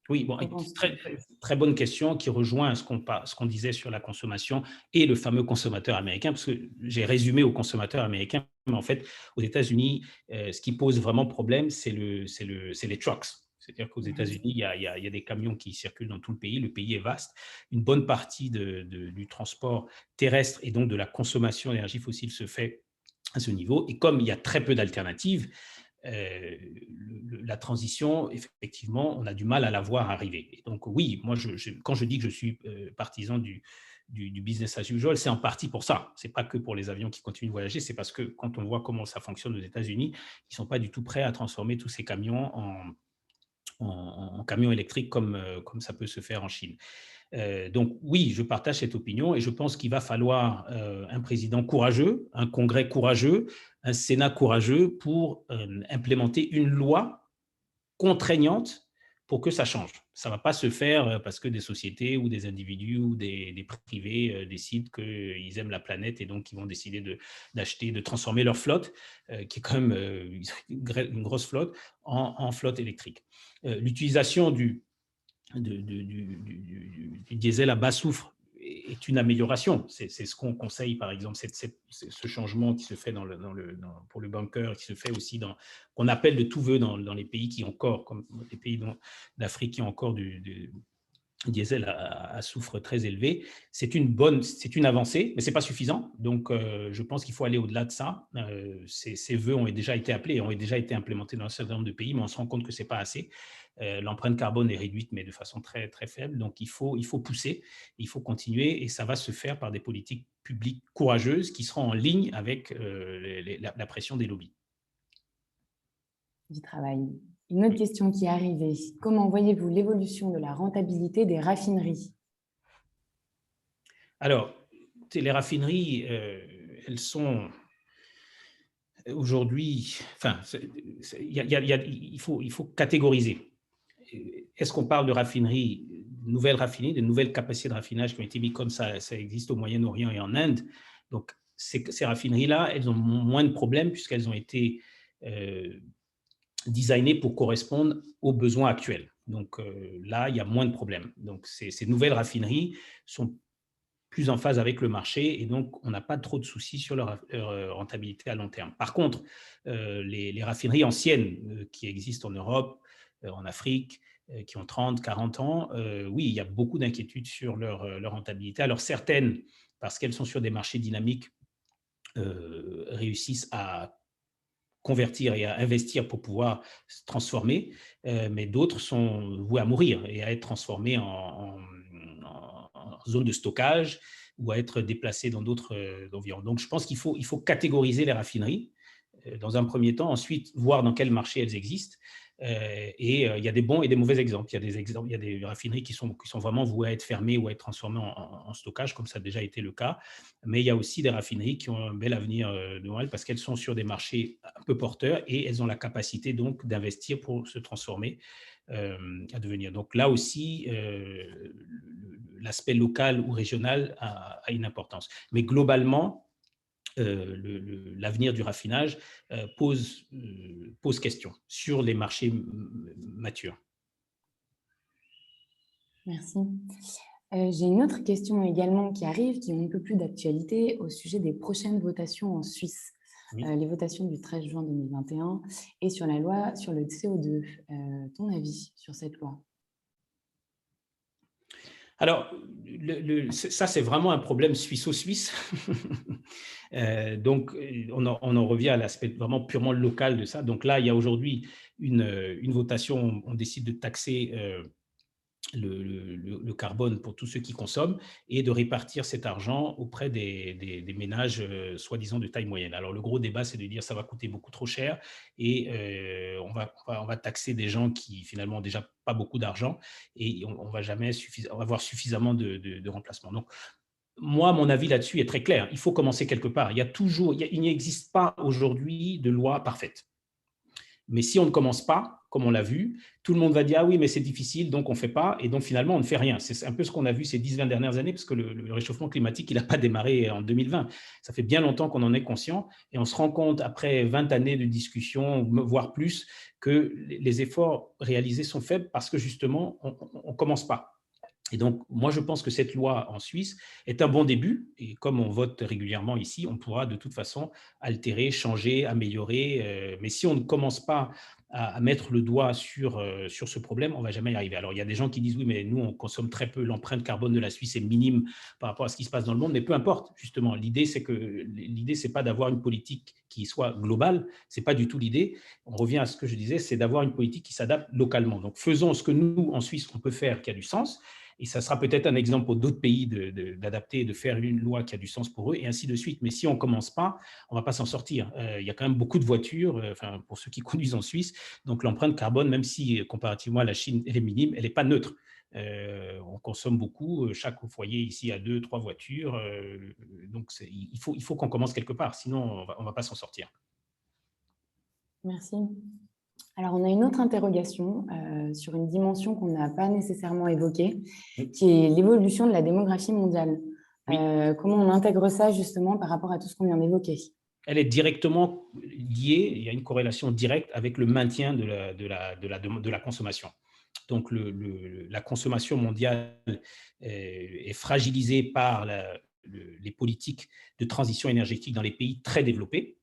Speaker 3: Oui, bon, très, très bonne question qui rejoint ce qu'on disait sur la consommation et le fameux consommateur américain, parce que j'ai résumé au consommateur américain, mais en fait, aux États-Unis, ce qui pose vraiment problème, c'est les trucks. C'est-à-dire qu'aux États-Unis, il y a des camions qui circulent dans tout le pays est vaste. Une bonne partie du transport terrestre et donc de la consommation d'énergie fossile se fait à ce niveau. Et comme il y a très peu d'alternatives, la transition, effectivement, on a du mal à la voir arriver. Et donc oui, moi, quand je dis que je suis partisan du business as usual, c'est en partie pour ça. Ce n'est pas que pour les avions qui continuent de voyager, c'est parce que quand on voit comment ça fonctionne aux États-Unis, ils ne sont pas du tout prêts à transformer tous ces camions en camions électriques comme ça peut se faire en Chine. Donc oui, je partage cette opinion et je pense qu'il va falloir un président courageux, un congrès courageux, un Sénat courageux pour implémenter une loi contraignante pour que ça change. Ça ne va pas se faire parce que des sociétés ou des individus ou des privés décident qu'ils aiment la planète et donc ils vont décider d'acheter, de transformer leur flotte, qui est quand même une grosse flotte, en flotte électrique. L'utilisation du diesel à bas soufre est une amélioration. C'est ce qu'on conseille, par exemple, ce changement qui se fait pour le bunker, qui se fait aussi qu'on appelle de tout vœu dans les pays qui ont encore, comme les pays d'Afrique qui ont encore du diesel à soufre très élevé. C'est une avancée, mais ce n'est pas suffisant. Donc, je pense qu'il faut aller au-delà de ça. Ces vœux ont déjà été appelés et ont déjà été implémentés dans un certain nombre de pays, mais on se rend compte que ce n'est pas assez. L'empreinte carbone est réduite, mais de façon très, très faible. Donc, il faut pousser, il faut continuer et ça va se faire par des politiques publiques courageuses qui seront en ligne avec la pression des lobbies.
Speaker 2: Du travail. Une autre question qui est arrivée. Comment voyez-vous l'évolution de la rentabilité des raffineries?
Speaker 3: Alors, les raffineries, elles sont aujourd'hui… Enfin, il faut catégoriser. Est-ce qu'on parle de raffineries, de nouvelles raffineries, de nouvelles capacités de raffinage qui ont été mises comme ça existe au Moyen-Orient et en Inde? Donc, ces raffineries-là, elles ont moins de problèmes puisqu'elles ont été designées pour correspondre aux besoins actuels. Donc là, il y a moins de problèmes. Donc ces nouvelles raffineries sont plus en phase avec le marché et donc on n'a pas trop de soucis sur leur rentabilité à long terme. Par contre, les raffineries anciennes qui existent en Europe, en Afrique, qui ont 30, 40 ans, oui, il y a beaucoup d'inquiétudes sur leur rentabilité. Alors certaines, parce qu'elles sont sur des marchés dynamiques, réussissent à convertir et à investir pour pouvoir se transformer, mais d'autres sont voués à mourir et à être transformés en zone de stockage ou à être déplacés dans d'autres environnements. Donc, je pense qu'il faut catégoriser les raffineries dans un premier temps, ensuite voir dans quel marché elles existent Il y a des bons et des mauvais exemples. Il y a des raffineries qui sont vraiment vouées à être fermées ou à être transformées en stockage, comme ça a déjà été le cas. Mais il y a aussi des raffineries qui ont un bel avenir devant elles parce qu'elles sont sur des marchés un peu porteurs et elles ont la capacité donc d'investir pour se transformer à devenir. Donc là aussi, l'aspect local ou régional a une importance. Mais globalement, l'avenir du raffinage pose question sur les marchés matures.
Speaker 2: Merci. J'ai une autre question également qui arrive, qui a un peu plus d'actualité au sujet des prochaines votations en Suisse.
Speaker 3: Oui.
Speaker 2: Les votations du 13 juin 2021 et sur la loi sur le CO2. Ton avis sur cette loi?
Speaker 3: Alors, ça, c'est vraiment un problème suisse-suisse. Donc, on en revient à l'aspect vraiment purement local de ça. Donc là, il y a aujourd'hui une votation, on décide de taxer le carbone pour tous ceux qui consomment et de répartir cet argent auprès des ménages soi-disant de taille moyenne. Alors, le gros débat, c'est de dire ça va coûter beaucoup trop cher et on va taxer des gens qui finalement ont déjà pas beaucoup d'argent et on va jamais avoir suffisamment de remplacement. Donc, moi, mon avis là-dessus est très clair. Il faut commencer quelque part. Il n'existe pas aujourd'hui de loi parfaite. Mais si on ne commence pas, comme on l'a vu, tout le monde va dire « Ah oui, mais c'est difficile, donc on ne fait pas ». Et donc, finalement, on ne fait rien. C'est un peu ce qu'on a vu ces 10-20 dernières années, parce que le réchauffement climatique, il n'a pas démarré en 2020. Ça fait bien longtemps qu'on en est conscient. Et on se rend compte, après 20 années de discussion, voire plus, que les efforts réalisés sont faibles parce que, justement, on ne commence pas. Et donc, moi, je pense que cette loi en Suisse est un bon début. Et comme on vote régulièrement ici, on pourra de toute façon altérer, changer, améliorer. Mais si on ne commence pas à mettre le doigt sur ce problème, on ne va jamais y arriver. Alors, il y a des gens qui disent, oui, mais nous, on consomme très peu. L'empreinte carbone de la Suisse est minime par rapport à ce qui se passe dans le monde. Mais peu importe, justement. L'idée, c'est pas d'avoir une politique qui soit globale. Ce n'est pas du tout l'idée. On revient à ce que je disais, c'est d'avoir une politique qui s'adapte localement. Donc, faisons ce que nous, en Suisse, on peut faire qui a du sens. Et ça sera peut-être un exemple pour d'autres pays d'adapter, de faire une loi qui a du sens pour eux, et ainsi de suite. Mais si on ne commence pas, on ne va pas s'en sortir. Il y a quand même beaucoup de voitures, pour ceux qui conduisent en Suisse. Donc, l'empreinte carbone, même si comparativement à la Chine, elle est minime, elle n'est pas neutre. On consomme beaucoup. Chaque foyer ici a 2-3 voitures. Donc, il faut qu'on commence quelque part. Sinon, on ne va pas s'en sortir.
Speaker 2: Merci. Alors, on a une autre interrogation sur une dimension qu'on n'a pas nécessairement évoquée, qui est l'évolution de la démographie mondiale. Oui. Comment on intègre ça justement par rapport à tout ce qu'on vient d'évoquer? Elle est directement
Speaker 3: liée, il y a une corrélation directe avec le maintien de la consommation. Donc, la consommation mondiale est fragilisée par les politiques de transition énergétique dans les pays très développés,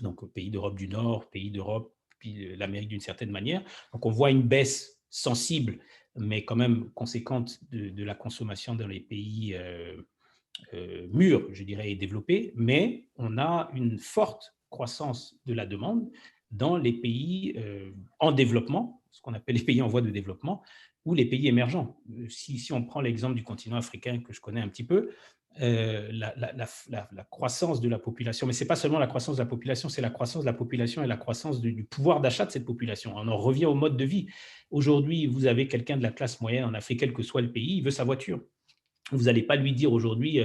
Speaker 3: donc pays d'Europe du Nord, pays d'Europe, puis l'Amérique d'une certaine manière. Donc, on voit une baisse sensible, mais quand même conséquente de la consommation dans les pays mûrs, je dirais, et développés, mais on a une forte croissance de la demande dans les pays en développement, ce qu'on appelle les pays en voie de développement, ou les pays émergents. Si on prend l'exemple du continent africain que je connais un petit peu, la croissance de la population, mais ce n'est pas seulement la croissance de la population, c'est la croissance de la population et la croissance du pouvoir d'achat de cette population. On en revient au mode de vie. Aujourd'hui, vous avez quelqu'un de la classe moyenne en Afrique, quel que soit le pays, il veut sa voiture. Vous n'allez pas lui dire aujourd'hui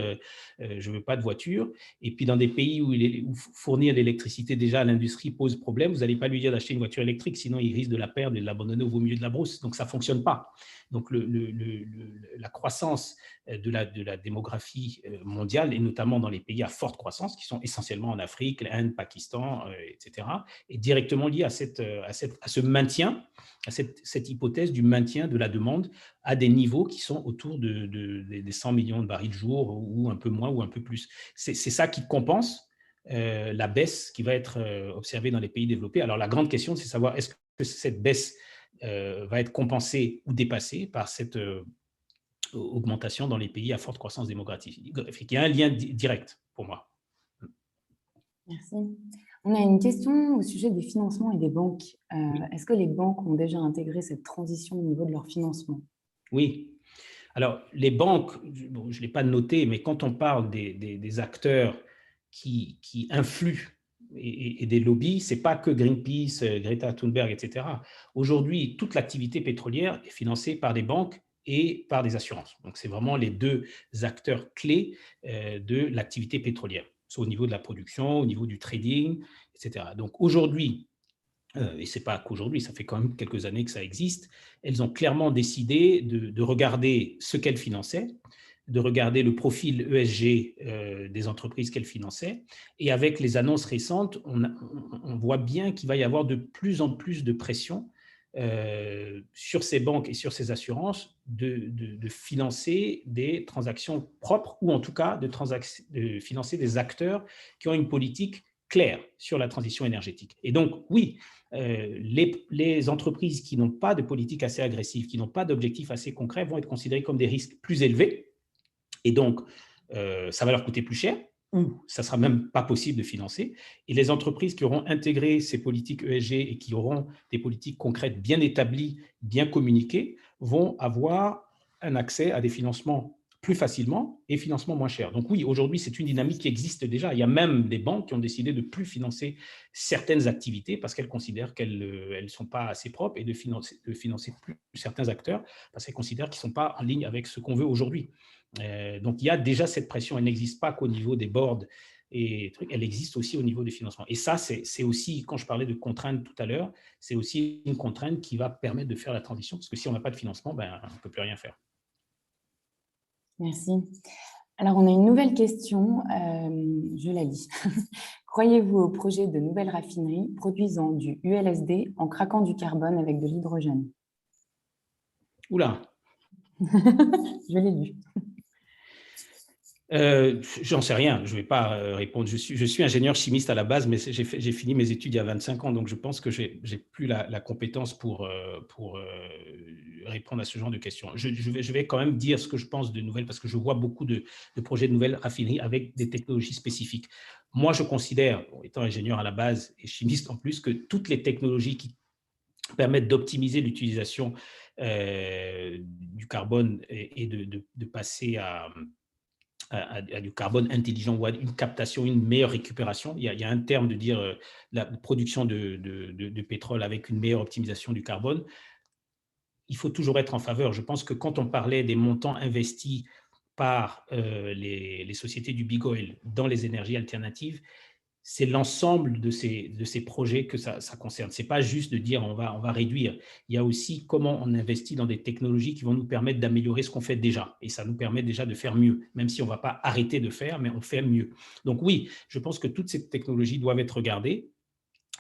Speaker 3: je ne veux pas de voiture. Et puis dans des pays où fournir l'électricité déjà à l'industrie pose problème, vous n'allez pas lui dire d'acheter une voiture électrique, sinon il risque de la perdre et de l'abandonner au beau milieu de la brousse. Donc ça ne fonctionne pas. Donc la croissance de la démographie mondiale, et notamment dans les pays à forte croissance, qui sont essentiellement en Afrique, l'Inde, Pakistan, etc., est directement liée à ce maintien, à cette hypothèse du maintien de la demande à des niveaux qui sont autour des 100 millions de barils jour, ou un peu moins, ou un peu plus. C'est ça qui compense la baisse qui va être observée dans les pays développés. Alors, la grande question, c'est de savoir est-ce que cette baisse va être compensée ou dépassée par cette augmentation dans les pays à forte croissance démographique. Il y a un lien direct pour moi.
Speaker 2: Merci. On a une question au sujet des financements et des banques. Oui. Est-ce que les banques ont déjà intégré cette transition au niveau de leur financement?
Speaker 3: Oui. Alors, les banques, bon, je ne l'ai pas noté, mais quand on parle des acteurs qui influent et des lobbies, ce n'est pas que Greenpeace, Greta Thunberg, etc. Aujourd'hui, toute l'activité pétrolière est financée par des banques et par des assurances. Donc, c'est vraiment les deux acteurs clés de l'activité pétrolière, soit au niveau de la production, au niveau du trading, etc. Donc, aujourd'hui, et ce n'est pas qu'aujourd'hui, ça fait quand même quelques années que ça existe, elles ont clairement décidé de regarder ce qu'elles finançaient, de regarder le profil ESG des entreprises qu'elles finançaient. Et avec les annonces récentes, on voit bien qu'il va y avoir de plus en plus de pression sur ces banques et sur ces assurances de financer des transactions propres ou en tout cas de financer des acteurs qui ont une politique claire sur la transition énergétique. Et donc, oui, les entreprises qui n'ont pas de politique assez agressive, qui n'ont pas d'objectifs assez concrets, vont être considérées comme des risques plus élevés. Et donc, ça va leur coûter plus cher ou ça ne sera même pas possible de financer. Et les entreprises qui auront intégré ces politiques ESG et qui auront des politiques concrètes bien établies, bien communiquées, vont avoir un accès à des financements plus facilement et financements moins chers. Donc oui, aujourd'hui, c'est une dynamique qui existe déjà. Il y a même des banques qui ont décidé de ne plus financer certaines activités parce qu'elles considèrent qu'elles ne sont pas assez propres et de financer plus certains acteurs parce qu'elles considèrent qu'ils ne sont pas en ligne avec ce qu'on veut aujourd'hui. Donc, il y a déjà cette pression. Elle n'existe pas qu'au niveau des boards et trucs, elle existe aussi au niveau des financements. Et ça, c'est aussi, quand je parlais de contraintes tout à l'heure, c'est aussi une contrainte qui va permettre de faire la transition, parce que si on n'a pas de financement, ben, on ne peut plus rien faire.
Speaker 2: Merci. Alors, on a une nouvelle question, je la lis. Croyez-vous au projet de nouvelles raffineries produisant du ULSD en craquant du carbone avec de l'hydrogène?
Speaker 3: Oula.
Speaker 2: Je l'ai lu.
Speaker 3: J'en sais rien, je ne vais pas répondre. Je suis ingénieur chimiste à la base, mais j'ai fini mes études il y a 25 ans, donc je pense que je n'ai plus la compétence pour répondre à ce genre de questions. Je vais quand même dire ce que je pense de nouvelles, parce que je vois beaucoup de projets de nouvelles raffineries avec des technologies spécifiques. Moi, je considère, étant ingénieur à la base et chimiste en plus, que toutes les technologies qui permettent d'optimiser l'utilisation du carbone et de passer à du carbone intelligent ou à une captation, une meilleure récupération. Il y a un terme de dire la production de pétrole avec une meilleure optimisation du carbone. Il faut toujours être en faveur. Je pense que quand on parlait des montants investis par les sociétés du big oil dans les énergies alternatives, c'est l'ensemble de ces projets que ça concerne. Ce n'est pas juste de dire on va réduire. Il y a aussi comment on investit dans des technologies qui vont nous permettre d'améliorer ce qu'on fait déjà. Et ça nous permet déjà de faire mieux, même si on ne va pas arrêter de faire, mais on fait mieux. Donc oui, je pense que toutes ces technologies doivent être regardées.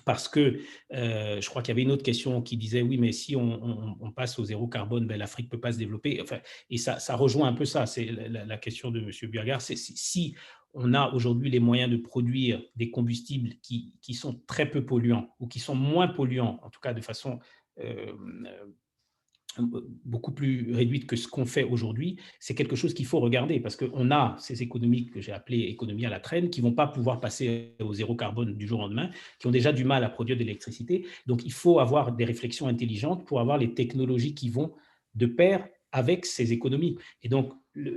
Speaker 3: Parce que je crois qu'il y avait une autre question qui disait oui, mais si on passe au zéro carbone, ben, l'Afrique ne peut pas se développer. Enfin, et ça rejoint un peu ça. C'est la question de M. Burgard. C'est si on a aujourd'hui les moyens de produire des combustibles qui sont très peu polluants ou qui sont moins polluants, en tout cas de façon beaucoup plus réduite que ce qu'on fait aujourd'hui, c'est quelque chose qu'il faut regarder parce qu'on a ces économies que j'ai appelées économies à la traîne qui ne vont pas pouvoir passer au zéro carbone du jour au lendemain, qui ont déjà du mal à produire de l'électricité. Donc, il faut avoir des réflexions intelligentes pour avoir les technologies qui vont de pair avec ces économies. Et donc,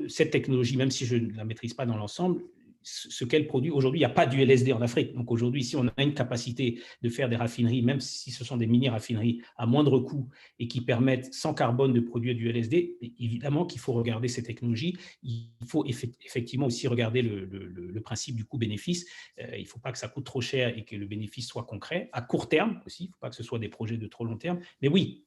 Speaker 3: cette technologie, même si je ne la maîtrise pas dans l'ensemble, ce qu'elle produit, aujourd'hui, il n'y a pas du LSD en Afrique. Donc aujourd'hui, si on a une capacité de faire des raffineries, même si ce sont des mini-raffineries à moindre coût et qui permettent sans carbone de produire du LSD, évidemment qu'il faut regarder ces technologies. Il faut effectivement aussi regarder le principe du coût-bénéfice. Il ne faut pas que ça coûte trop cher et que le bénéfice soit concret. À court terme aussi, il ne faut pas que ce soit des projets de trop long terme. Mais oui,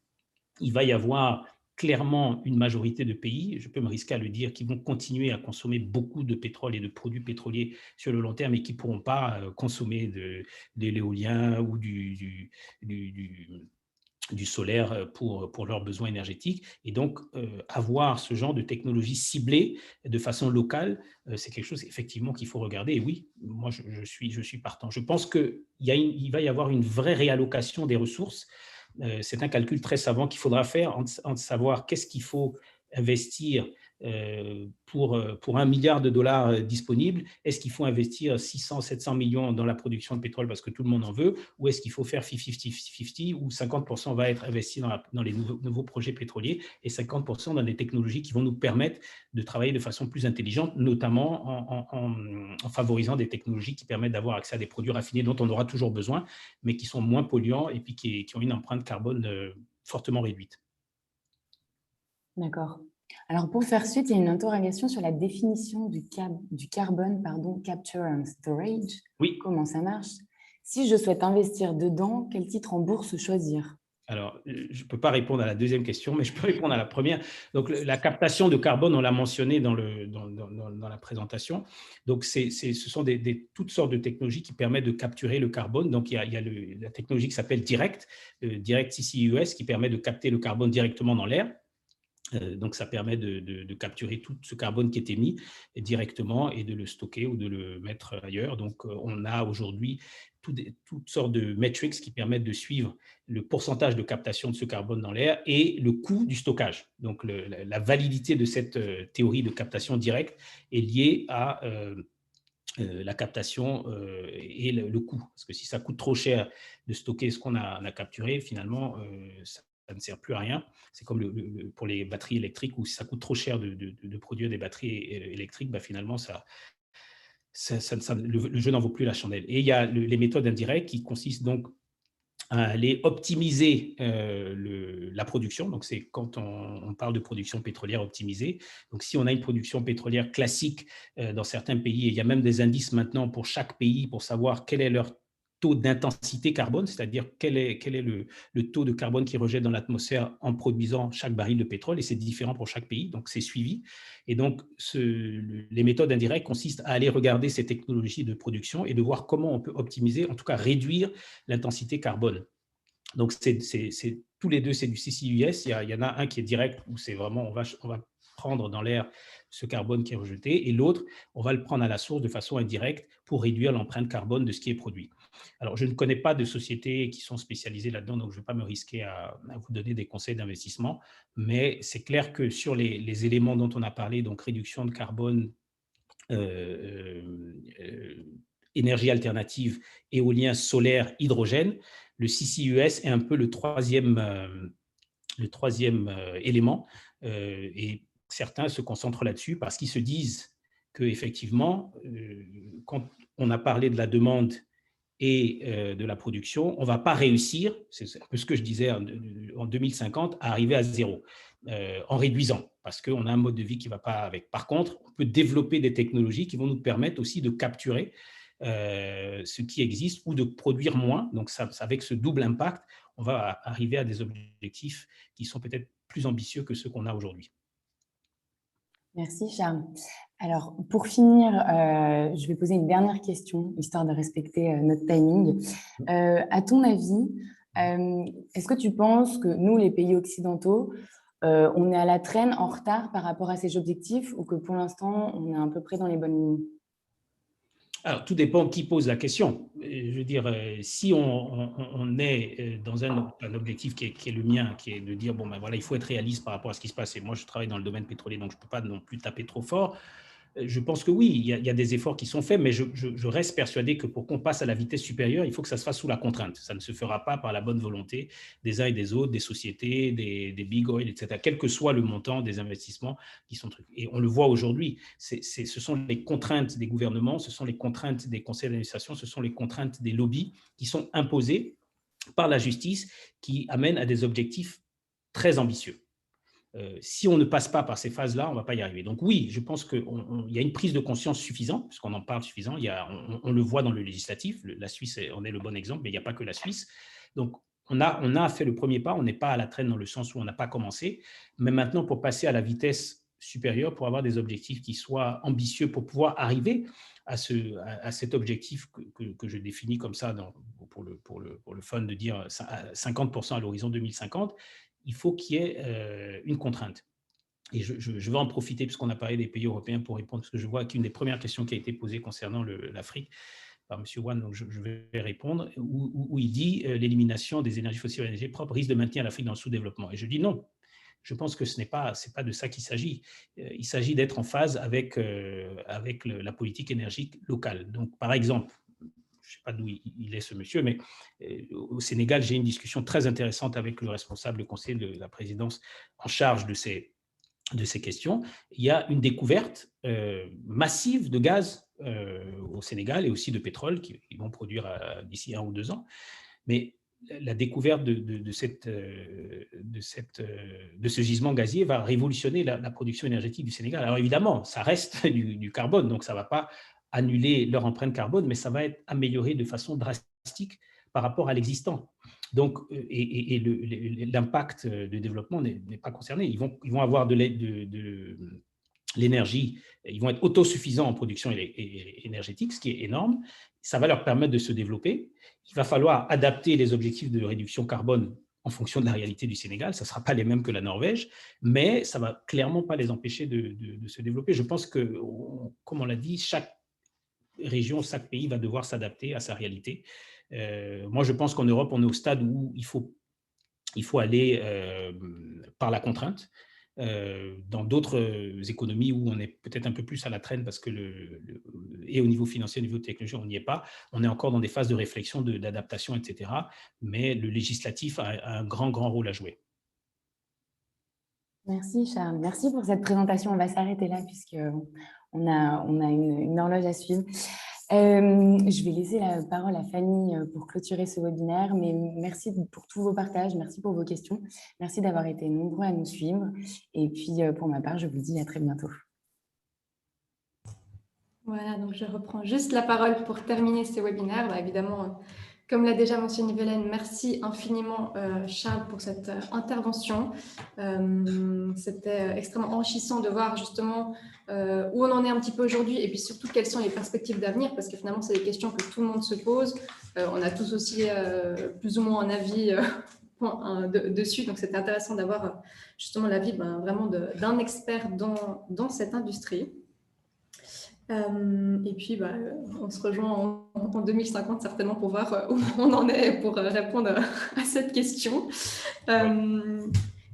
Speaker 3: il va y avoir clairement une majorité de pays, je peux me risquer à le dire, qui vont continuer à consommer beaucoup de pétrole et de produits pétroliers sur le long terme et qui ne pourront pas consommer de l'éolien ou du solaire pour leurs besoins énergétiques. Et donc, avoir ce genre de technologie ciblée de façon locale, c'est quelque chose effectivement qu'il faut regarder. Et oui, moi, je suis partant. Je pense qu'il va y avoir une vraie réallocation des ressources. C'est un calcul très savant qu'il faudra faire entre savoir qu'est-ce qu'il faut investir pour 1 milliard de dollars disponibles, est-ce qu'il faut investir 600, 700 millions dans la production de pétrole parce que tout le monde en veut, ou est-ce qu'il faut faire 50-50, où 50% va être investi dans les nouveaux projets pétroliers et 50% dans des technologies qui vont nous permettre de travailler de façon plus intelligente, notamment en favorisant des technologies qui permettent d'avoir accès à des produits raffinés dont on aura toujours besoin, mais qui sont moins polluants et puis qui ont une empreinte carbone fortement réduite.
Speaker 2: D'accord. Alors, pour faire suite, il y a une interrogation sur la définition du carbone, capture and storage.
Speaker 3: Oui.
Speaker 2: Comment ça marche? Si je souhaite investir dedans, quel titre en bourse choisir?
Speaker 3: Alors, je ne peux pas répondre à la deuxième question, mais je peux répondre à la première. Donc, la captation de carbone, on l'a mentionné dans la présentation. Donc, ce sont toutes sortes de technologies qui permettent de capturer le carbone. Donc, il y a la technologie qui s'appelle Direct CCUS, qui permet de capter le carbone directement dans l'air. Donc, ça permet de capturer tout ce carbone qui est émis directement et de le stocker ou de le mettre ailleurs. Donc, on a aujourd'hui toutes sortes de metrics qui permettent de suivre le pourcentage de captation de ce carbone dans l'air et le coût du stockage. Donc, la validité de cette théorie de captation directe est liée à la captation et le coût. Parce que si ça coûte trop cher de stocker ce qu'on a capturé, finalement, ça ne sert plus à rien. C'est comme pour les batteries électriques, où si ça coûte trop cher de produire des batteries électriques, finalement, le jeu n'en vaut plus la chandelle. Et il y a les méthodes indirectes qui consistent donc à aller optimiser la production. Donc, c'est quand on parle de production pétrolière optimisée. Donc, si on a une production pétrolière classique dans certains pays, et il y a même des indices maintenant pour chaque pays pour savoir quel est leur taux d'intensité carbone, c'est-à-dire quel est le taux de carbone qu'ils rejettent dans l'atmosphère en produisant chaque baril de pétrole, et c'est différent pour chaque pays, donc c'est suivi. Et donc, les méthodes indirectes consistent à aller regarder ces technologies de production et de voir comment on peut optimiser, en tout cas réduire l'intensité carbone. Donc, tous les deux, c'est du CCUS. Il y en a un qui est direct, où c'est vraiment, on va prendre dans l'air ce carbone qui est rejeté, et l'autre, on va le prendre à la source de façon indirecte pour réduire l'empreinte carbone de ce qui est produit. Alors, je ne connais pas de sociétés qui sont spécialisées là-dedans, donc je ne vais pas me risquer à vous donner des conseils d'investissement, mais c'est clair que sur les éléments dont on a parlé, donc réduction de carbone, énergie alternative, éolien, solaire, hydrogène, le CCUS est un peu le troisième élément, et certains se concentrent là-dessus parce qu'ils se disent qu'effectivement, quand on a parlé de la demande et de la production, on ne va pas réussir, c'est un peu ce que je disais en 2050, à arriver à zéro en réduisant, parce qu'on a un mode de vie qui ne va pas avec. Par contre, on peut développer des technologies qui vont nous permettre aussi de capturer ce qui existe ou de produire moins. Donc, avec ce double impact, on va arriver à des objectifs qui sont peut-être plus ambitieux que ceux qu'on a aujourd'hui.
Speaker 2: Merci, Charles. Alors, pour finir, je vais poser une dernière question, histoire de respecter notre timing. À ton avis, est-ce que tu penses que nous, les pays occidentaux, on est à la traîne, en retard par rapport à ces objectifs, ou que pour l'instant, on est à peu près dans les bonnes lignes?
Speaker 3: Alors, tout dépend de qui pose la question. Je veux dire, si on est dans un objectif qui est le mien, qui est de dire, bon, voilà, il faut être réaliste par rapport à ce qui se passe. Et moi, je travaille dans le domaine pétrolier, donc je ne peux pas non plus taper trop fort. Je pense que oui, il y a des efforts qui sont faits, mais je reste persuadé que pour qu'on passe à la vitesse supérieure, il faut que ça se fasse sous la contrainte. Ça ne se fera pas par la bonne volonté des uns et des autres, des sociétés, des big oil, etc., quel que soit le montant des investissements qui sont trucs. Et on le voit aujourd'hui, ce sont les contraintes des gouvernements, ce sont les contraintes des conseils d'administration, ce sont les contraintes des lobbies qui sont imposées par la justice, qui amènent à des objectifs très ambitieux. Si on ne passe pas par ces phases-là, on ne va pas y arriver. Donc oui, je pense qu'il y a une prise de conscience suffisante, puisqu'on en parle suffisant. On le voit dans le législatif. La Suisse en est le bon exemple, mais il n'y a pas que la Suisse. Donc, on a fait le premier pas. On n'est pas à la traîne dans le sens où on n'a pas commencé. Mais maintenant, pour passer à la vitesse supérieure, pour avoir des objectifs qui soient ambitieux, pour pouvoir arriver à cet objectif que je définis comme ça pour le fun de dire 50% à l'horizon 2050, il faut qu'il y ait une contrainte. Et je vais en profiter, puisqu'on a parlé des pays européens, pour répondre, parce que je vois qu'une des premières questions qui a été posée concernant l'Afrique par M. Wan, donc je vais répondre, où il dit l'élimination des énergies fossiles et énergies propres risque de maintenir l'Afrique dans le sous-développement. Et je dis non. Je pense que c'est pas de ça qu'il s'agit. Il s'agit d'être en phase avec la politique énergétique locale. Donc, par exemple, je ne sais pas d'où il est ce monsieur, mais au Sénégal, j'ai une discussion très intéressante avec le responsable du conseil de la présidence en charge de ces questions. Il y a une découverte massive de gaz au Sénégal et aussi de pétrole qu'ils vont produire d'ici 1 ou 2 ans. Mais la découverte de ce gisement gazier va révolutionner la production énergétique du Sénégal. Alors évidemment, ça reste du carbone, donc ça ne va pas annuler leur empreinte carbone, mais ça va être amélioré de façon drastique par rapport à l'existant. Donc, l'impact de développement n'est pas concerné. Ils vont avoir de l'énergie, ils vont être autosuffisants en production énergétique, ce qui est énorme. Ça va leur permettre de se développer. Il va falloir adapter les objectifs de réduction carbone en fonction de la réalité du Sénégal. Ça ne sera pas les mêmes que la Norvège, mais ça ne va clairement pas les empêcher de se développer. Je pense que, comme on l'a dit, chaque région, chaque pays va devoir s'adapter à sa réalité. Moi, je pense qu'en Europe, on est au stade où il faut aller par la contrainte. Dans d'autres économies où on est peut-être un peu plus à la traîne parce que et au niveau financier, au niveau de technologie, on n'y est pas. On est encore dans des phases de réflexion, d'adaptation, etc. Mais le législatif a un grand rôle à jouer.
Speaker 2: Merci Charles, merci pour cette présentation. On va s'arrêter là puisqu'on a une horloge à suivre. Je vais laisser la parole à Fanny pour clôturer ce webinaire, mais merci pour tous vos partages, merci pour vos questions, merci d'avoir été nombreux à nous suivre. Et puis, pour ma part, je vous dis à très bientôt.
Speaker 1: Voilà, donc je reprends juste la parole pour terminer ce webinaire. Évidemment, comme l'a déjà mentionné Vélène, merci infiniment Charles pour cette intervention. C'était extrêmement enrichissant de voir justement où on en est un petit peu aujourd'hui et puis surtout quelles sont les perspectives d'avenir, parce que finalement, c'est des questions que tout le monde se pose. On a tous aussi plus ou moins un avis dessus, donc c'était intéressant d'avoir justement l'avis vraiment d'un expert dans cette industrie. Et puis, on se rejoint en 2050 certainement pour voir où on en est pour répondre à cette question.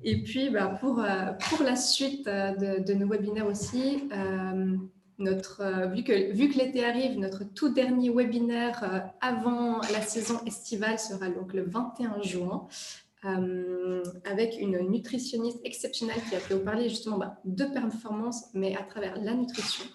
Speaker 1: Et puis, pour la suite de nos webinaires aussi, vu que l'été arrive, notre tout dernier webinaire avant la saison estivale sera donc le 21 juin. Avec une nutritionniste exceptionnelle qui a pu vous parler justement de performance, mais à travers la nutrition.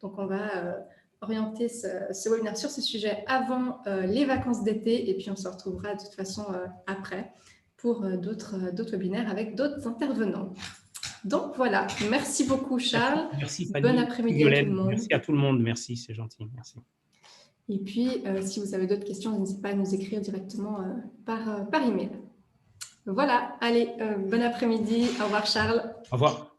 Speaker 1: Donc, on va orienter ce webinaire sur ce sujet avant les vacances d'été et puis on se retrouvera de toute façon après pour d'autres webinaires avec d'autres intervenants. Donc, voilà. Merci beaucoup, Charles.
Speaker 3: Merci, Fanny.
Speaker 1: Bon après-midi à tout le monde.
Speaker 3: Merci à tout le monde. Merci, c'est gentil. Merci.
Speaker 1: Et puis, si vous avez d'autres questions, n'hésitez pas à nous écrire directement par email. Voilà. Allez, bon après-midi. Au revoir, Charles.
Speaker 3: Au revoir.